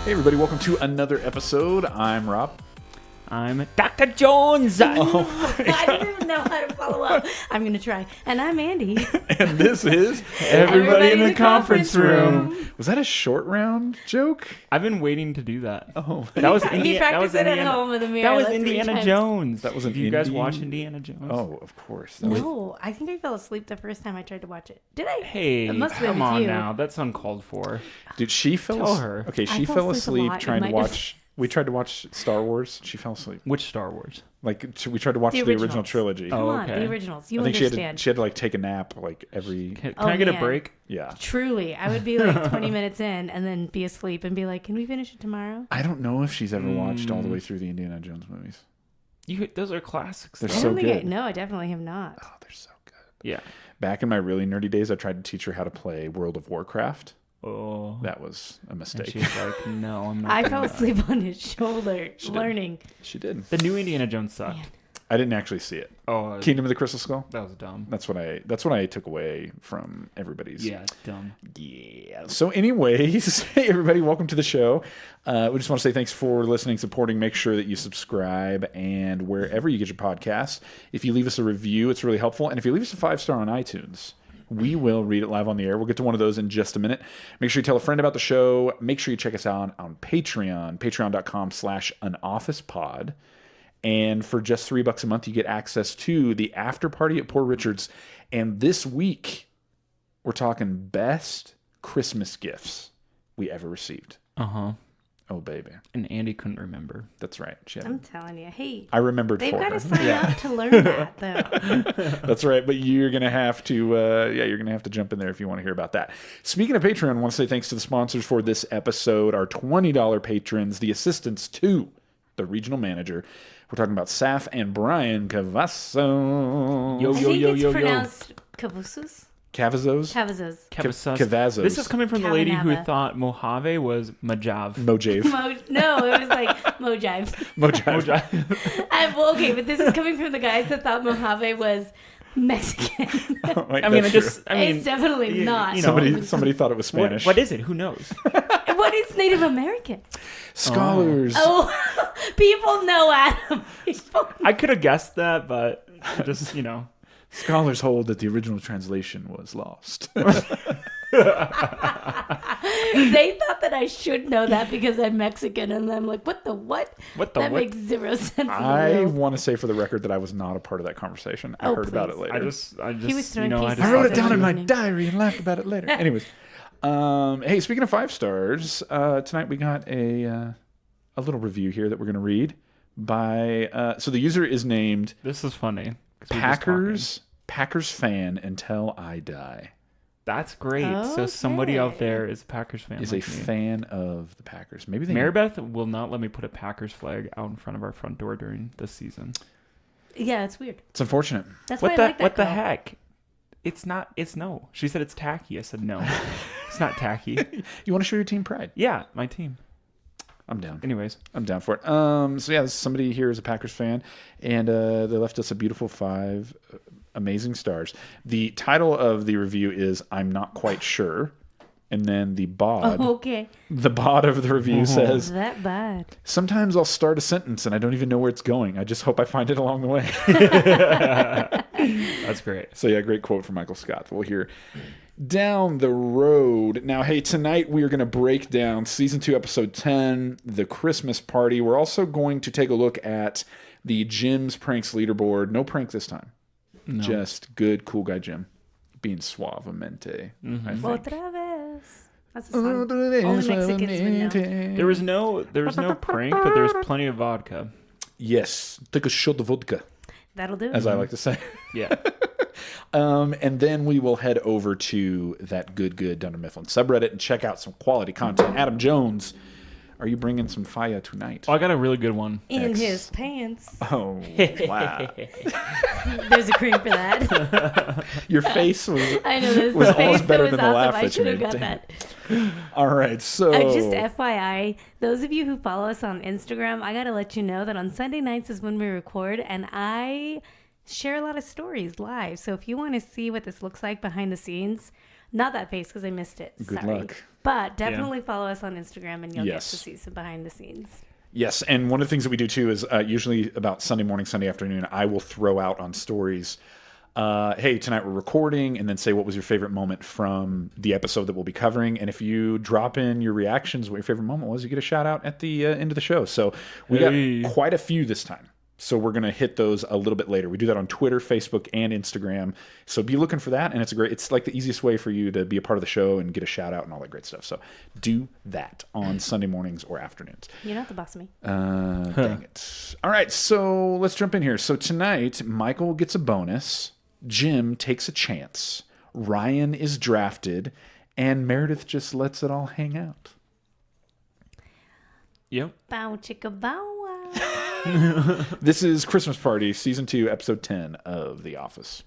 Hey everybody, welcome to another episode. I'm Rob. I'm Dr. Jones. I didn't even know how to follow up. I'm going to try. And I'm Andi. And this is Everybody in the conference room. Was that a short round joke? I've been waiting to do that. Oh, That was He practiced it at home with a mirror. That was like 3 Indiana times. Jones. That was an Do you guys Indi- watch Indiana Jones? Oh, of course. That was- No, I think I fell asleep the first time I tried to watch it. Did I? Hey, It must have been come with on you. now. That's uncalled for. Dude, she fell. Tell her. Okay, I she fell fell asleep a asleep lot trying in to my watch. We tried to watch Star Wars. She fell asleep. Which Star Wars? Like we tried to watch The the original originals. trilogy. Come Oh, on, okay. the originals. You I think understand. she had to like take a nap like every. Can Oh, I get a man. break? Yeah. Truly, I would be like 20 minutes in and then be asleep and be like, can we finish it tomorrow? I don't know if she's ever watched all the way through the Indiana Jones movies. Those are classics. They're though. I so don't think good. No, I definitely have not. Oh, they're so good. Yeah. Back in my really nerdy days, I tried to teach her how to play World of Warcraft. Oh. That was a And mistake. she's like, no, I'm not. I doing fell that. asleep on his shoulder She did. learning. She did. The new Indiana Jones sucked. Man. I didn't actually see it. Oh, Kingdom of the Crystal Skull. that was dumb. That's what I took away from everybody's. Yeah, dumb. Yeah. So, anyways, hey everybody, welcome to the show. We just want to say thanks for listening, supporting. Make sure that you subscribe and wherever you get your podcasts. If you leave us a review, it's really helpful. And if you leave us a 5-star on iTunes, we will read it live on the air. We'll get to one of those in just a minute. Make sure you tell a friend about the show. Make sure you check us out on Patreon, patreon.com/anofficepod. And for just $3 a month, you get access to the after party at Poor Richard's. And this week, we're talking best Christmas gifts we ever received. Uh-huh. Oh, baby. And Andy couldn't remember. That's right. She had- I'm telling you. Hey, I remembered they've for got her. to sign up to learn that, though. That's right. But you're going to have to, you're going to have to jump in there if you want to hear about that. Speaking of Patreon, I want to say thanks to the sponsors for this episode, our $20 patrons, the assistants to the regional manager. We're talking about Saf and Brian Cavasso. Yo, I yo, think yo, it's yo, yo. pronounced Cavazos. Cavazos? Cavazos. Cavazos. This is coming from the lady who Cavanava. thought Mojave was Majav. Mojave. No, it was like Mojive. Mojave. Okay, but this is coming from the guys that thought Mojave was Mexican. Wait, I mean, that's true. It's definitely not. you know, Somebody thought it was Spanish. What is it? Who knows? What is Native American? Scholars. Oh, people know, Adam. I could have guessed that, but just, Scholars hold that the original translation was lost. They thought that I should know that because I'm Mexican, and I'm like, what the what? What the that what? makes zero sense. in the I world. want to say for the record that I was not a part of that conversation. I Oh, heard about it please. later. I just, He was throwing I pieces just I wrote it That's down in my funny. diary and laughed about it later. Anyways, hey, speaking of 5 stars, tonight we got a little review here that we're going to read by. So the user is named This is funny. 'cause we're just talking. Packers fan until I die. That's great. So somebody out Okay. there is a Packers fan. Is like a me. fan of the Packers. Maybe they. Marybeth will not let me put a Packers flag out in front of our front door during this season. Yeah, it's weird. It's unfortunate. That's why What I the like that what the girl. heck? It's not. It's no. She said it's tacky. I said no. It's not tacky. You want to show your team pride? Yeah, my team. I'm down. Anyways, I'm down for it. So yeah, somebody here is a Packers fan, and they left us a beautiful 5 amazing stars. The title of the review is "I'm not quite sure," and then the bod Okay, of the review says, that bad. "Sometimes I'll start a sentence and I don't even know where it's going. I just hope I find it along the way." that's great. So yeah, great quote from Michael Scott. We'll hear down the road. Now, hey, tonight we are going to break down season 2, episode 10, The Christmas Party. We're also going to take a look at the Jim's Pranks leaderboard. No prank this time. No. Just good, cool guy Jim being suavemente. I think. Otra vez. That's a song. Only Mexicans would know. There was no prank, but there was plenty of vodka. Yes, take a shot of vodka, That'll do. as I like to say. Yeah. And then we will head over to that good Dunder Mifflin subreddit and check out some quality content. Adam Jones, are you bringing some fire tonight? Oh, I got a really good one. In his pants. Oh, wow. There's a cream for that. Your face was I know this. was The face almost better that was than the laugh awesome. I that you should have made. got Damn. that. All right, so Just FYI, those of you who follow us on Instagram, I got to let you know that on Sunday nights is when we record, and I share a lot of stories live. So if you want to see what this looks like behind the scenes, not that face because I missed it. Good Sorry. luck. But definitely follow us on Instagram and you'll get Yes. to see some behind the scenes. Yes, and one of the things that we do too is usually about Sunday morning, Sunday afternoon, I will throw out on stories, hey, tonight we're recording, and then say what was your favorite moment from the episode that we'll be covering. And if you drop in your reactions, what your favorite moment was, you get a shout out at the end of the show. So we got quite a few this time. So we're going to hit those a little bit later. We do that on Twitter, Facebook, and Instagram. So be looking for that. And it's like the easiest way for you to be a part of the show and get a shout out and all that great stuff. So do that on Sunday mornings or afternoons. You're not the boss of me. Dang it. All right. So let's jump in here. So tonight, Michael gets a bonus. Jim takes a chance. Ryan is drafted. And Meredith just lets it all hang out. Yep. Bow chicka bow wow. This is Christmas Party, Season 2, Episode 10 of The Office.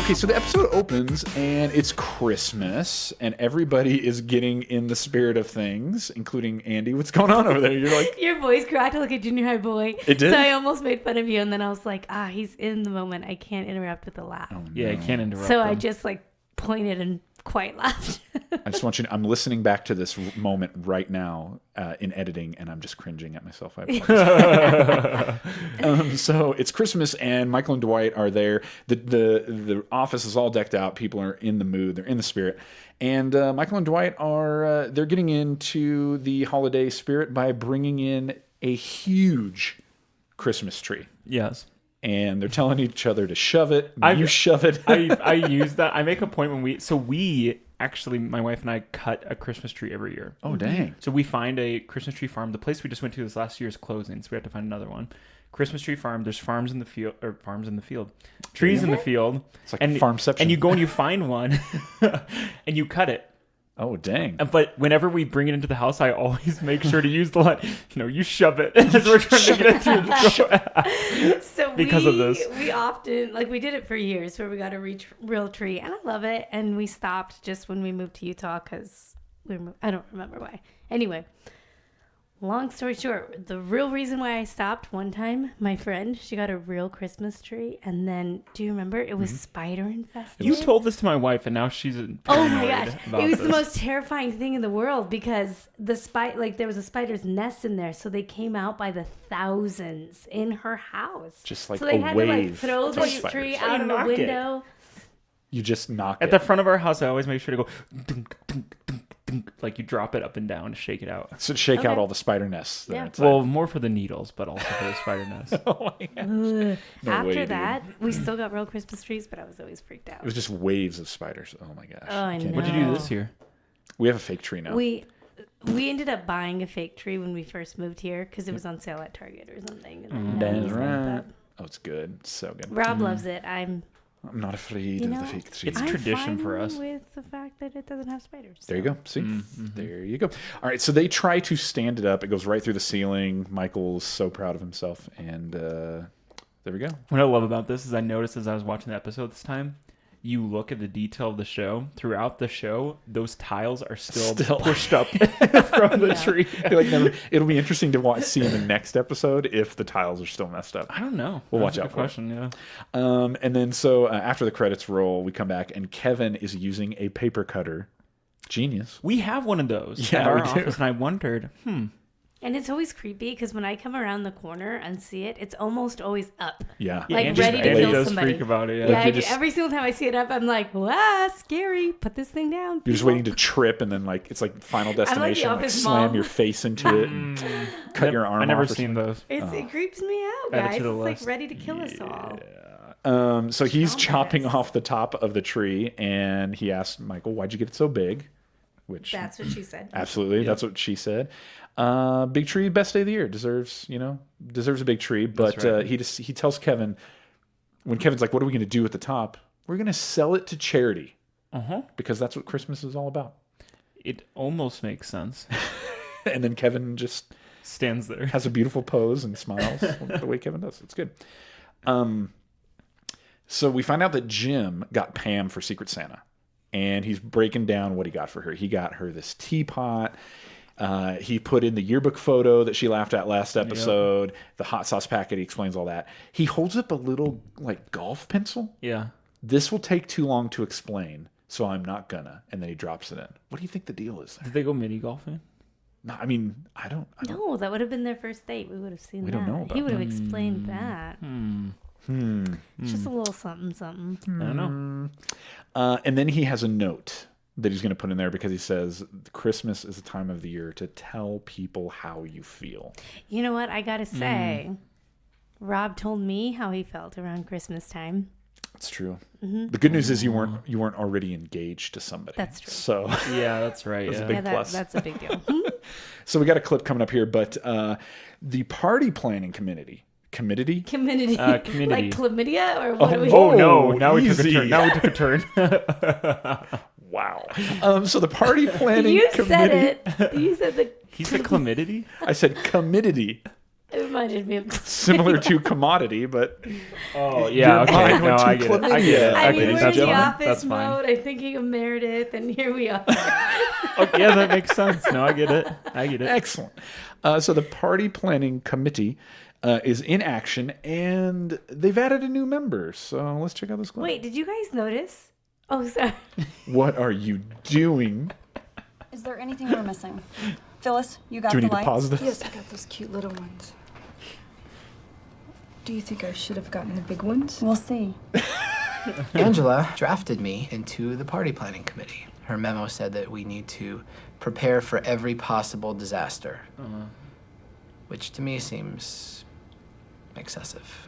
Okay, so the episode opens, and it's Christmas, and everybody is getting in the spirit of things, including Andi. What's going on over there? You're like... Your voice cracked like a junior high boy. It did? So I almost made fun of you, and then I was like, he's in the moment. I can't interrupt with a laugh. Oh, Yeah, I can't interrupt. So them. I just like pointed and quite laughed. I just want you to... I'm listening back to this moment right now in editing, and I'm just cringing at myself. I apologize. So it's Christmas, and Michael and Dwight are there. The office is all decked out. People are in the mood. They're in the spirit. And Michael and Dwight are... they're getting into the holiday spirit by bringing in a huge Christmas tree. Yes. And they're telling each other to shove it. You shove it. I use that. I make a point when we actually, my wife and I cut a Christmas tree every year. Oh, dang. So we find a Christmas tree farm. The place we just went to this last year is closing, so we have to find another one. Christmas tree farm. There's trees in the field, trees in the field. It's like Farmception. And you go and you find one, and you cut it. Oh, dang. But whenever we bring it into the house, I always make sure to use the line, you shove it. As we're trying to get it through the door. So because of this. We often, we did it for years where we got a real tree, and I love it. And we stopped just when we moved to Utah because I don't remember why. Anyway, long story short, the real reason why I stopped one time, my friend, she got a real Christmas tree, and then, do you remember? It was spider infested. You told this to my wife, and now she's Oh my gosh. about It was this. the most terrifying thing in the world because there was a spider's nest in there. So they came out by the thousands in her house. Just like so they a had wave to throw of the spiders. tree That's why out you of the knock it. window. You just knock At it. the front of our house, I always make sure to go dunk, dunk, dunk, dunk, like you drop it up and down to shake it out. So shake out Okay. all the spider nests. Yeah. Inside. Well, more for the needles, but also for the spider nest. Oh my gosh. No After way, dude. that, we still got real Christmas trees, but I was always freaked out. It was just waves of spiders. Oh my gosh. Oh, I Can't know. What'd you do this year? We have a fake tree now. We ended up buying a fake tree when we first moved here because it was on sale at Target or something. And then That's we went right. up. Oh, it's good. It's so good. Rob loves it. I'm not afraid of the fake tree. It's tradition for fine us. with the fact that it doesn't have spiders. There you so. go. See? There you go. All right, so they try to stand it up. It goes right through the ceiling. Michael's so proud of himself. And there we go. What I love about this is I noticed as I was watching the episode this time, you look at the detail of the show. Throughout the show, those tiles are still pushed up from the tree. It'll be interesting to see in the next episode if the tiles are still messed up. I don't know. We'll That's watch a out good for it. question, yeah. And then so after the credits roll, we come back and Kevin is using a paper cutter. Genius. We have one of those Yeah, at our we do. office, and I wondered, And it's always creepy because when I come around the corner and see it, it's almost always up. Yeah. Like, Angie ready to Angie kill does somebody. freak about it, yeah. Yeah, you I do. just- Every single time I see it up, I'm like, wow, scary. Put this thing down. You're just waiting to trip and then it's like Final Destination. Office slam mom. your face into it and cut your arm I never off. seen those. It creeps me out, Add it guys. to the It's list. like ready to kill us all. So he's Traumatized. chopping off the top of the tree and he asks Michael, why'd you get it so big? Which That's what she said. absolutely, that's what she said. Big tree, best day of the year. Deserves a big tree. But right. he tells Kevin, when Kevin's like, what are we going to do at the top? We're going to sell it to charity. Because that's what Christmas is all about. It almost makes sense. And then Kevin just Stands there. has a beautiful pose and smiles the way Kevin does. It's good. So we find out that Jim got Pam for Secret Santa. and he's breaking down what he got for her. He got her this teapot. He put in the yearbook photo that she laughed at last episode, the hot sauce packet. He explains all that. He holds up a little like golf pencil. Yeah. This will take too long to explain, so I'm not gonna. And then he drops it in. What do you think the deal is there? Did they go mini golfing? No, I mean, I don't. No, that would have been their first date. We would have seen that. don't know about He would have explained that. It's just a little something, something. I don't know. And then he has a note that he's going to put in there because he says Christmas is a time of the year to tell people how you feel. You know what? I got to say, Rob told me how he felt around Christmas time. That's true. The good news is you weren't already engaged to somebody. That's true. So Yeah, that's right. That's a yeah. big plus. That's a big deal. So we got a clip coming up here, but the party planning committee. Community. Community. Like chlamydia? Or what are we Oh no! Now we took a easy. turn. Now we took a turn. Wow. So the party planning You committee. said it. You said the. He said chlamydity. I said committee, It reminded me of. similar to commodity, but Oh yeah. Your Okay. mind No, went to I get it. I get it. chlamydia. I I mean, get it. we're That's in the fine. office That's fine. mode. I'm thinking of Meredith, and here we are. Oh, yeah, that makes sense. No, I get it. I get it. excellent. So the party planning committee is in action, and they've added a new member. So let's check out this clip. Wait, did you guys notice? Oh, sorry. What are you doing? Is there anything we're missing? Phyllis, you got Do we the need to lights? pause this? Yes, I got those cute little ones. Do you think I should have gotten the big ones? We'll see. Angela drafted me into the party planning committee. Her memo said that we need to prepare for every possible disaster, which to me seems excessive.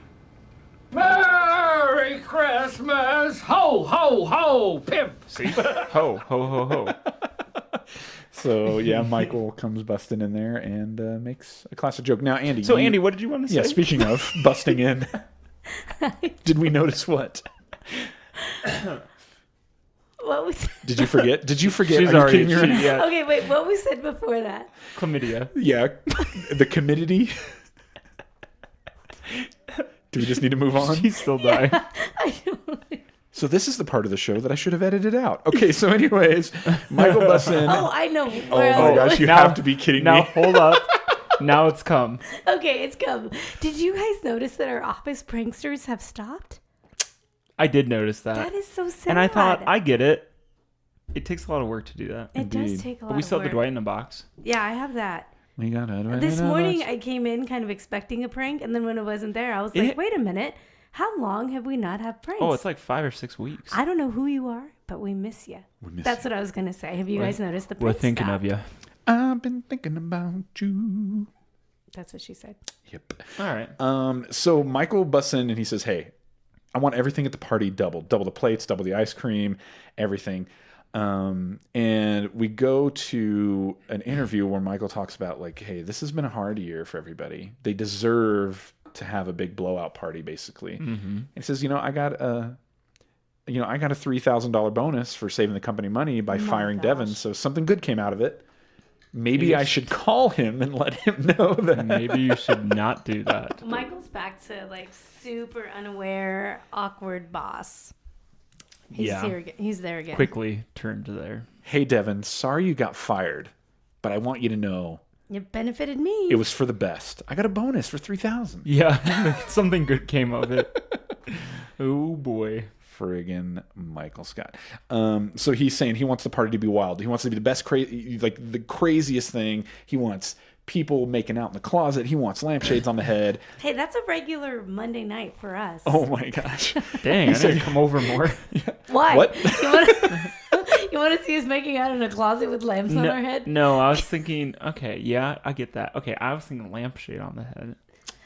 Merry Christmas! Ho, ho, ho! Pimp! See? Ho ho ho ho. So yeah, Michael comes busting in there and makes a classic joke. Now, Andy. So Andy, what did you want to say? Yeah, speaking of busting in, did we notice what? What was? Did you forget? Did you forget? She's Are you already. kidding me right now? Yeah. Okay, wait. What was said before that? Chlamydia. Yeah, the committee. Do we just need to move on? She's still dying. I don't. So this is the part of the show that I should have edited out. Okay, so anyways, Michael Bussin. Oh, I know. Oh my gosh, you Now- have to be kidding Now me. hold up. Now it's come. Okay, it's come. Did you guys notice that our office pranksters have stopped? I did notice that. That is so sad. And I thought, I get it. It takes a lot of work to do that. it Indeed. does take a lot. But we still of have the work. Dwight in a box. Yeah, I have that. We got it. This morning I came in kind of expecting a prank, and then when it wasn't there, I was like, wait a minute. How long have we not had pranks? Oh, it's like 5 or 6 weeks. I don't know who you are, but we miss you. That's what I was going to say. Have you guys noticed the We're prank thinking stopped? of you. I've been thinking about you. That's what she said. Yep. All right. So Michael busts in and he says, "Hey, I want everything at the party double the plates, double the ice cream, everything." And we go to an interview where Michael talks about like, "Hey, this has been a hard year for everybody. They deserve to have a big blowout party, basically." Mm-hmm. He says, I got a $3,000 bonus for saving the company money by firing Devin, so something good came out of it. Maybe I should call him and let him know that." Maybe you should not do that. Michael's back to like super unaware, awkward boss. He's Yeah. here again. He's there again. Quickly turn to there. "Hey, Devin, sorry you got fired, but I want you to know It benefited me. it was for the best. I got a bonus for $3,000. Yeah, something good came of it. Oh boy. Friggin' Michael Scott. So he's saying he wants the party to be wild. He wants it to be the best, like the craziest thing. He wants people making out in the closet. He wants lampshades on the head. Hey, that's a regular Monday night for us. Oh my gosh. Dang, I need to come over more. Why? What? You want to see us making out in a closet with lamps on our head? No, I was thinking, okay, yeah, I get that. Okay, I was thinking lampshade on the head.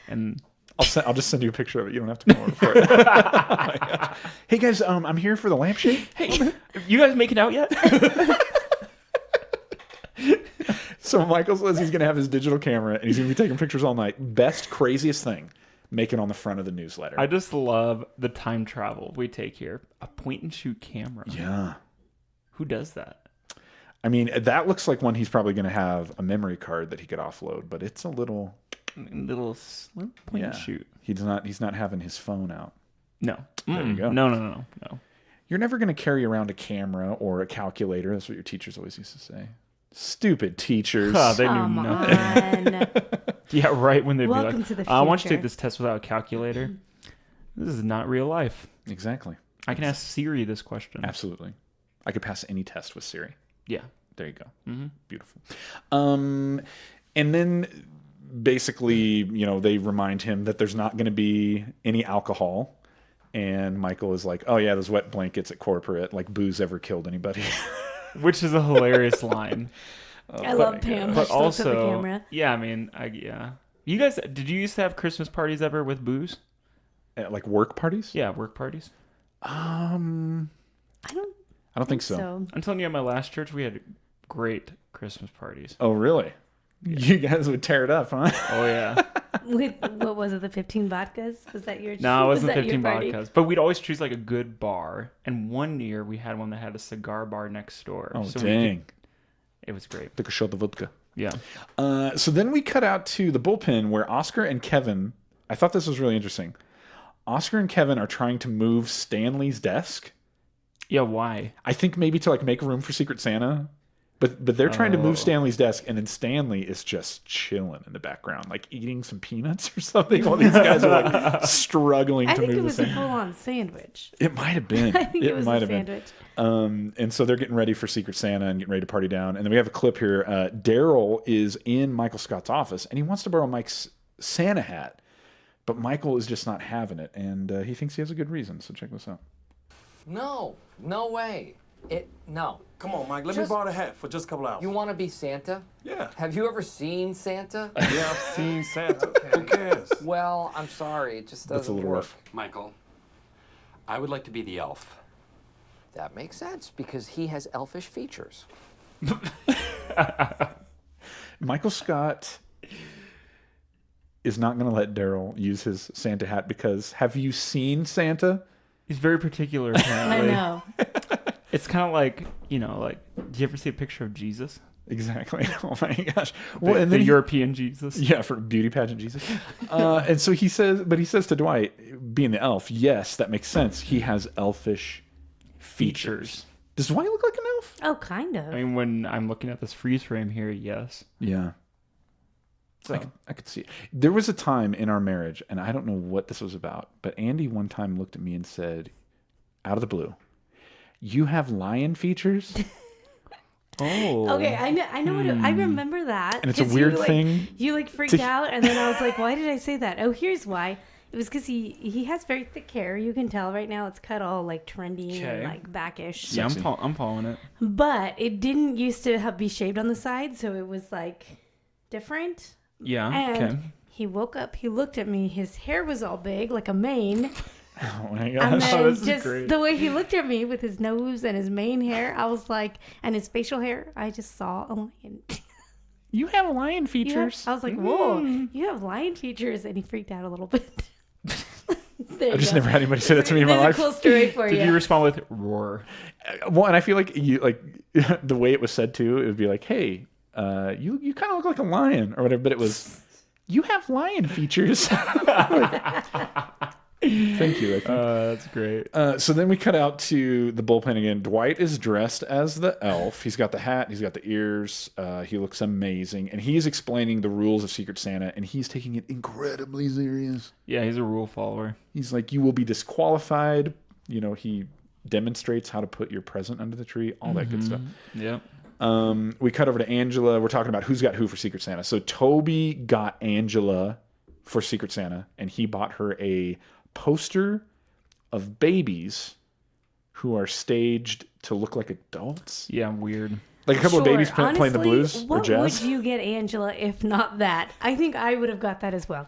And I'll just send you a picture of it. You don't have to come over for it. Oh my gosh. Hey guys, I'm here for the lampshade. hey, you guys making out yet? So Michael says he's going to have his digital camera and he's going to be taking pictures all night. Best, craziest thing. Make it on the front of the newsletter. I just love the time travel we take here. A point and shoot camera. Yeah. Who does that? I mean, that looks like one he's probably going to have a memory card that he could offload, but it's a little Little slim point and shoot. He's not having his phone out. No. There you go. No. You're never going to carry around a camera or a calculator. That's what your teachers always used to say. Stupid teachers. Oh, they knew Come nothing. on. Yeah, right when they'd be Welcome like, to the I want you to future." take this test without a calculator. This is not real life. Exactly. I can ask Siri this question. Absolutely. I could pass any test with Siri. Yeah. There you go. Mm-hmm. Beautiful. And then basically, they remind him that there's not going to be any alcohol. And Michael is like, oh, yeah, those wet blankets at corporate, like booze ever killed anybody. Which is a hilarious line. I loved him. But Just looked at the also, camera. yeah, I mean, yeah. You guys, did you used to have Christmas parties ever with booze? Like work parties? Yeah, work parties. I don't think so. I'm telling you, at my last church, we had great Christmas parties. Oh, really? You guys would tear it up, huh? Oh, yeah. With, what was it, the 15 vodkas? Was that your No, it wasn't was that 15 your party? vodkas. But we'd always choose like a good bar. And one year we had one that had a cigar bar next door. Oh, So dang. it was great. Took a shot of vodka. Yeah. So then we cut out to the bullpen where Oscar and Kevin, I thought this was really interesting. Oscar and Kevin are trying to move Stanley's desk. Yeah, why? I think maybe to like make room for Secret Santa. But they're trying to move Stanley's desk, and then Stanley is just chilling in the background, like eating some peanuts or something, while these guys are like struggling I to think move it was the a thing. full-on sandwich. It might have been. I think it was might a have been. sandwich. And so they're getting ready for Secret Santa and getting ready to party down. And then we have a clip here. Daryl is in Michael Scott's office, and he wants to borrow Mike's Santa hat, but Michael is just not having it, and he thinks he has a good reason. So check this out. No way. No. Come on, Mike. Let me borrow the hat for just a couple hours. You want to be Santa? Yeah. Have you ever seen Santa? Yeah, I've seen Santa. Who cares? Well, I'm sorry. It just doesn't That's a little work. rough. Michael, I would like to be the elf. That makes sense because he has elfish features. Michael Scott is not going to let Daryl use his Santa hat because have you seen Santa? He's very particular, I apparently. know. It's kind of like, do you ever see a picture of Jesus? Exactly. Oh my gosh. The, and then European Jesus? Yeah, for beauty pageant Jesus. And so he says to Dwight, being the elf, yes, that makes sense. He has elfish features. Does Dwight look like an elf? Oh, kind of. I mean, when I'm looking at this freeze frame here, yes. Yeah. So. I could see it. There was a time in our marriage, and I don't know what this was about, but Andy one time looked at me and said, out of the blue, "You have lion features?" Oh. Okay, I know what I remember that. And it's a 'cause weird you, thing You freaked out, and then I was like, "Why did I say that?" Oh, here's why. It was because he has very thick hair. You can tell right now it's cut all like trendy and like backish. Yeah, I'm following it. But it didn't used to be shaved on the side, so it was like different. Yeah. And Okay. he woke up. He looked at me. His hair was all big, like a mane. Oh my And gosh. then this is just great. the way he looked at me with his nose and his mane hair, I was like, and his facial hair, I just saw a lion. You have lion features. I was like, whoa, you have lion features. And he freaked out a little bit. I've just never had anybody say that to me in my There's life. a cool story for Did you. you respond with roar? Well, and I feel like the way it was said too, it would be like, "Hey, you kind of look like a lion," or whatever. But it was, "You have lion features." Thank you. I think. That's great. So then we cut out to the bullpen again. Dwight is dressed as the elf. He's got the hat. He's got the ears. He looks amazing, and he's explaining the rules of Secret Santa, and he's taking it incredibly serious. Yeah, he's a rule follower. He's like, "You will be disqualified." He demonstrates how to put your present under the tree, all that good stuff. Yep. We cut over to Angela. We're talking about who's got who for Secret Santa. So Toby got Angela for Secret Santa, and he bought her a poster of babies who are staged to look like adults. Yeah, weird. Like a couple of babies playing the Honestly, blues or what jazz. would you get Angela if not that? I think I would have got that as well.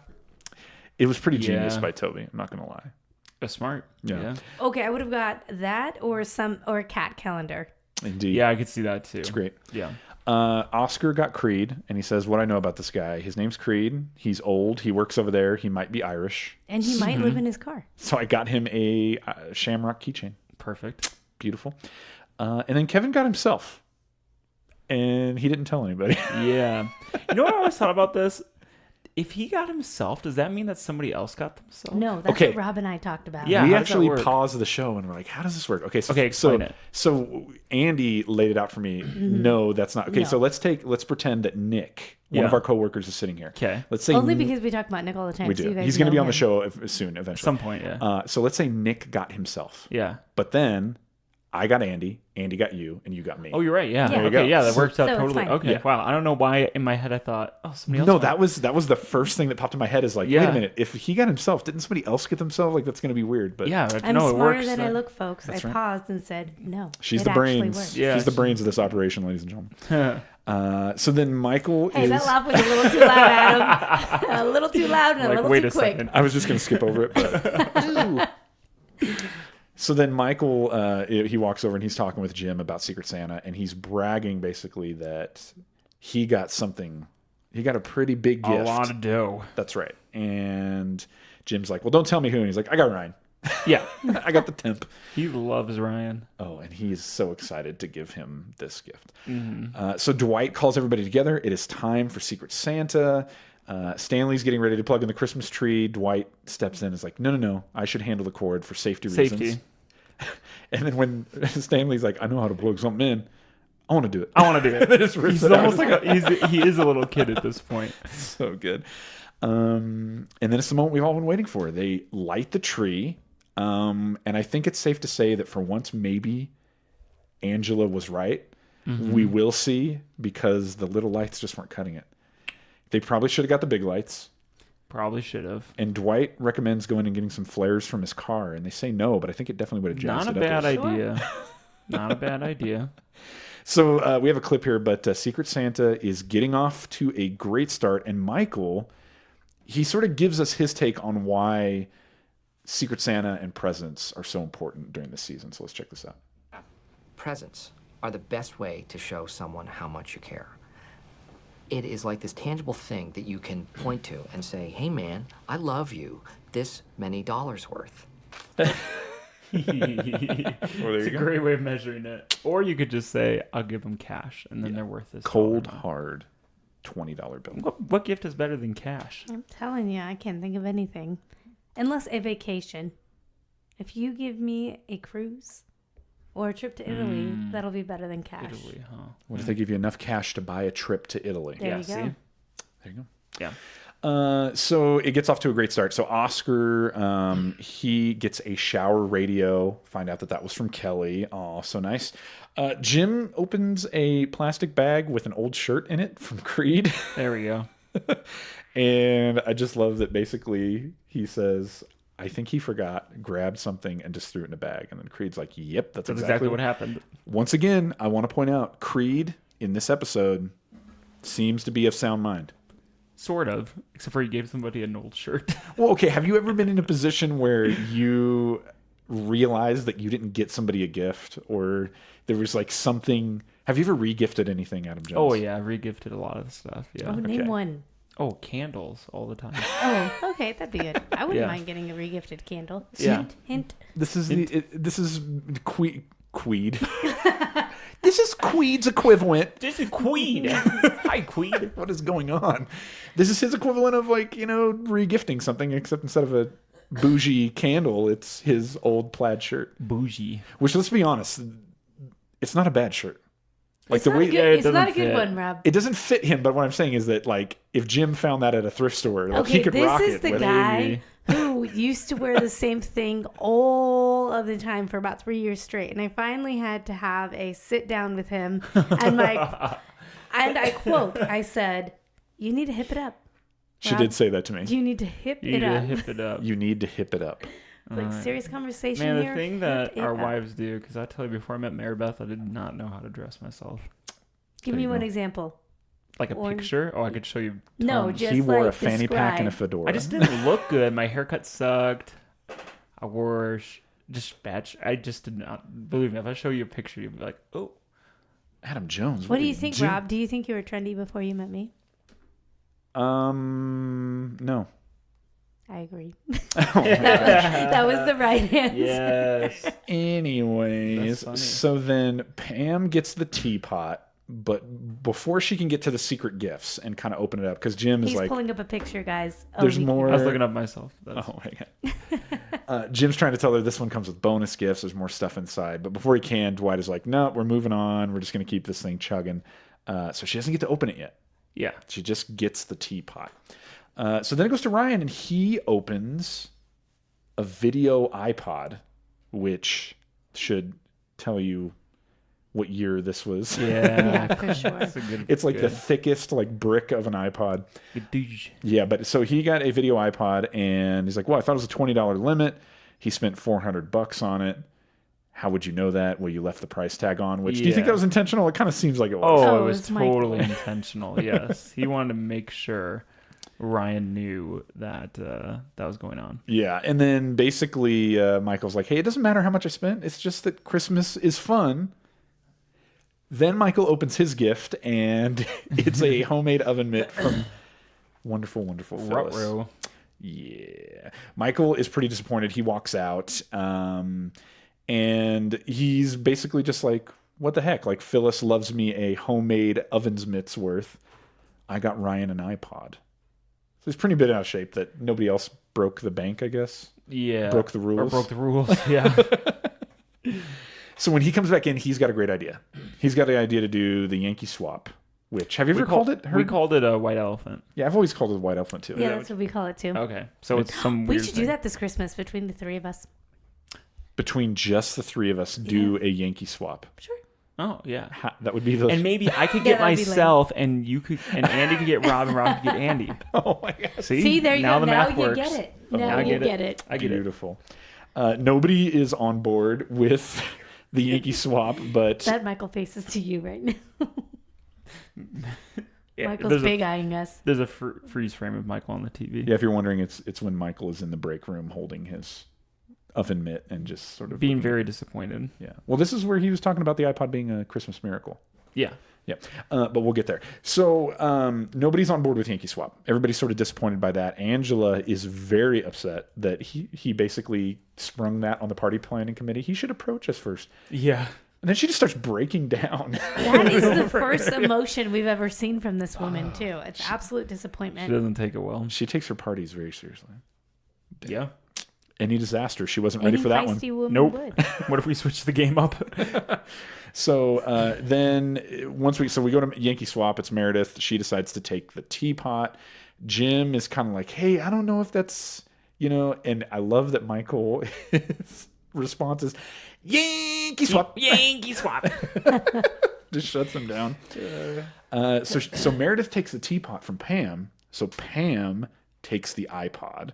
It was pretty genius Yeah. by Toby. I'm not going to lie. That's smart. Yeah. Okay, I would have got that or a cat calendar. Indeed. Yeah, I could see that too. It's great. Yeah. Oscar got Creed, and he says, "What I know about this guy, his name's Creed. He's old. He works over there. He might be Irish. And he might live in his car. So I got him a shamrock keychain. Perfect. Beautiful. And then Kevin got himself, and he didn't tell anybody. Yeah. You know what I always thought about this? if he got himself, does that mean that somebody else got themselves? No, that's Okay. what Rob and I talked about. Yeah. We how does that actually work? paused the show and we're like, how does this work? Okay, Okay, explain it. So Andy laid it out for me. No, that's not. Okay, No. so let's pretend that Nick, one of Yeah. our coworkers, is sitting here. Okay. Let's say Only because we talk about Nick all the time. we so do. you guys He's going to know be on the him. show soon, At eventually. some point, yeah. So let's say Nick got himself. Yeah. But then I got Andy, Andy got you, and you got me. Oh, you're right. Yeah. There you Okay. go. Yeah, that works out So it's totally. fine. Okay. Yeah. Wow. I don't know why in my head I thought, oh, somebody else. No, won. that was the first thing that popped in my head is like, wait Yeah. a minute, if he got himself, didn't somebody else get themselves? Like, that's going to be weird. But Yeah. I'm no, it smarter works. than I look, folks. I That's right. paused and said, no. she's it the actually brains. works. Yeah. She's the brains of this operation, ladies and gentlemen. So then Michael Hey, is... that laugh was a little too loud, Adam. A little too loud and a Like, little wait too a quick. second. I was just going to skip over it. But... So then Michael, he walks over and he's talking with Jim about Secret Santa, and he's bragging basically that he got something. He got a pretty big gift. A lot of dough. That's right. And Jim's like, well, don't tell me who. And he's like, I got Ryan. Yeah. I got the temp. He loves Ryan. Oh, and he's so excited to give him this gift. Mm-hmm. So Dwight calls everybody together. It is time for Secret Santa. Stanley's getting ready to plug in the Christmas tree. Dwight steps in and is like, no, I should handle the cord for safety reasons. And then when Stanley's like, I know how to plug something in, I want to do it. I want to do it. They just rips He's it out. almost like he is a little kid at this point. So good. And then it's the moment we've all been waiting for. They light the tree. And I think it's safe to say that for once, maybe Angela was right. Mm-hmm. We will see, because the little lights just weren't cutting it. They probably should have got the big lights. Probably should have. And Dwight recommends going and getting some flares from his car, and they say no, but I think it definitely would have jazzed Not a it up. bad idea. Not a bad idea. So we have a clip here, but Secret Santa is getting off to a great start, and Michael, he sort of gives us his take on why Secret Santa and presents are so important during this season. So let's check this out. Presents are the best way to show someone how much you care. It is like this tangible thing that you can point to and say, hey man, I love you, this many dollars worth. It's a great way of measuring it. Or you could just say, I'll give them cash, and then they're worth this. Cold, dollar amount. hard $20 bill. What gift is better than cash? I'm telling you, I can't think of anything. Unless a vacation. If you give me a cruise or a trip to Italy, that'll be better than cash. Italy, huh? What if they give you enough cash to buy a trip to Italy? There you go. See? There you go. Yeah. So it gets off to a great start. So Oscar, he gets a shower radio. Find out that was from Kelly. Oh, so nice. Jim opens a plastic bag with an old shirt in it from Creed. There we go. And I just love that basically he says, I think he forgot, grabbed something and just threw it in a bag. And then Creed's like, yep, that's exactly what happened. Once again, I want to point out, Creed in this episode seems to be of sound mind. Sort of. Except for he gave somebody an old shirt. Well, okay, have you ever been in a position where you realized that you didn't get somebody a gift, or there was like something... Have you ever re-gifted anything, Adam Jones? Oh, yeah. I re-gifted a lot of stuff. Yeah. Oh, name Okay. one. Oh, candles all the time. Oh, okay, that'd be good. I wouldn't Yeah. mind getting a regifted candle. Yeah. Hint, hint. This is Queed. This is Queed's equivalent. This is Queen. Hi, Queen. What is going on? This is his equivalent of re-gifting something, except instead of a bougie candle, it's his old plaid shirt. Bougie. Which, let's be honest, it's not a bad shirt. It's not a good, it's not a good fit. one, Rob. It doesn't fit him, but what I'm saying is that if Jim found that at a thrift store, he Okay, could this rock is it. the with guy who used to wear the same thing all of the time for about 3 years straight, and I finally had to have a sit down with him, and I quote, I said, "You need to hip it up." She Rob. did say that to me. You need to hip You it need up. to hip it up. You need to hip it up. Like serious conversation Man, the here. thing Hip that it our up. wives do, because I tell you, before I met Mary Beth, I did not know how to dress myself. Give me one example. Like a picture? Oh, I could show you. No, tons. just He wore a like fanny pack and a describe. fedora. I just didn't look good. My haircut sucked. I wore just batch. I just did not believe me. If I show you a picture, you'll be like, "Oh, Adam Jones. What do you think, Rob? Do you think you were trendy before you met me? No. I agree. Oh my gosh. That was the right answer. yes." Anyways, That's funny. so then Pam gets the teapot, but before she can get to the secret gifts and kind of open it up, because Jim is He's like, pulling up a picture, guys. there's more. I was looking up myself. Oh my god. Jim's trying to tell her this one comes with bonus gifts. There's more stuff inside. But before he can, Dwight is like, no, we're moving on. We're just going to keep this thing chugging. So she doesn't get to open it yet. Yeah. She just gets the teapot. So then it goes to Ryan, and he opens a video iPod, which should tell you what year this was. Yeah, for sure. It's like the thickest like brick of an iPod. Yeah, but so he got a video iPod, and he's like, well, I thought it was a $20 limit. He spent $400 on it. How would you know that? Well, you left the price tag on, which, do you think that was intentional? It kind of seems like it was. Oh, it was totally intentional. Yes. He wanted to make sure Ryan knew that that was going on. Yeah. And then basically Michael's like, hey, it doesn't matter how much I spent. It's just that Christmas is fun. Then Michael opens his gift, and it's a homemade oven mitt from wonderful, wonderful Phyllis. Ruh-roh. Yeah. Michael is pretty disappointed. He walks out, and he's basically just like, what the heck? Like, Phyllis loves me a homemade oven's mitts worth. I got Ryan an iPod. So he's pretty bit out of shape that nobody else broke the bank, I guess. Yeah. Broke the rules. Or broke the rules, yeah. So when he comes back in, he's got a great idea. He's got the idea to do the Yankee swap, which, have you ever called it? We called it a white elephant. Yeah, I've always called it a white elephant, too. Yeah, that's what we call it, too. Okay. So it's some We weird should thing. do that this Christmas between the three of us. Between just the three of us, do a Yankee swap. Sure. Oh, yeah. That would be the... And maybe I could get that'd be myself, and you could, and Andy could get Rob, and Rob could get Andy. Oh, my God. See, there you now go. The Now math you works. get it. Oh, Now I you get get it. I get Beautiful. Nobody is on board with the Yankee swap, but... That Michael faces to you right now. Yeah, Michael's big-eyeing us. There's a freeze frame of Michael on the TV. Yeah, if you're wondering, it's when Michael is in the break room holding his oven mitt and just sort of... Being very disappointed. Yeah. Well, this is where he was talking about the iPod being a Christmas miracle. Yeah. Yeah. But we'll get there. So nobody's on board with Yankee Swap. Everybody's sort of disappointed by that. Angela is very upset that he basically sprung that on the party planning committee. He should approach us first. Yeah. And then she just starts breaking down. That is the first emotion we've ever seen from this woman, too. It's absolute disappointment. She doesn't take it well. She takes her parties very seriously. Yeah. Any disaster. She wasn't ready for that one. Nope. What if we switch the game up? So then we go to Yankee Swap. It's Meredith. She decides to take the teapot. Jim is kind of like, hey, I don't know if that's, and I love that Michael, his response is, Yankee Swap. Yankee Swap. Just shuts him down. So Meredith takes the teapot from Pam. So Pam takes the iPod.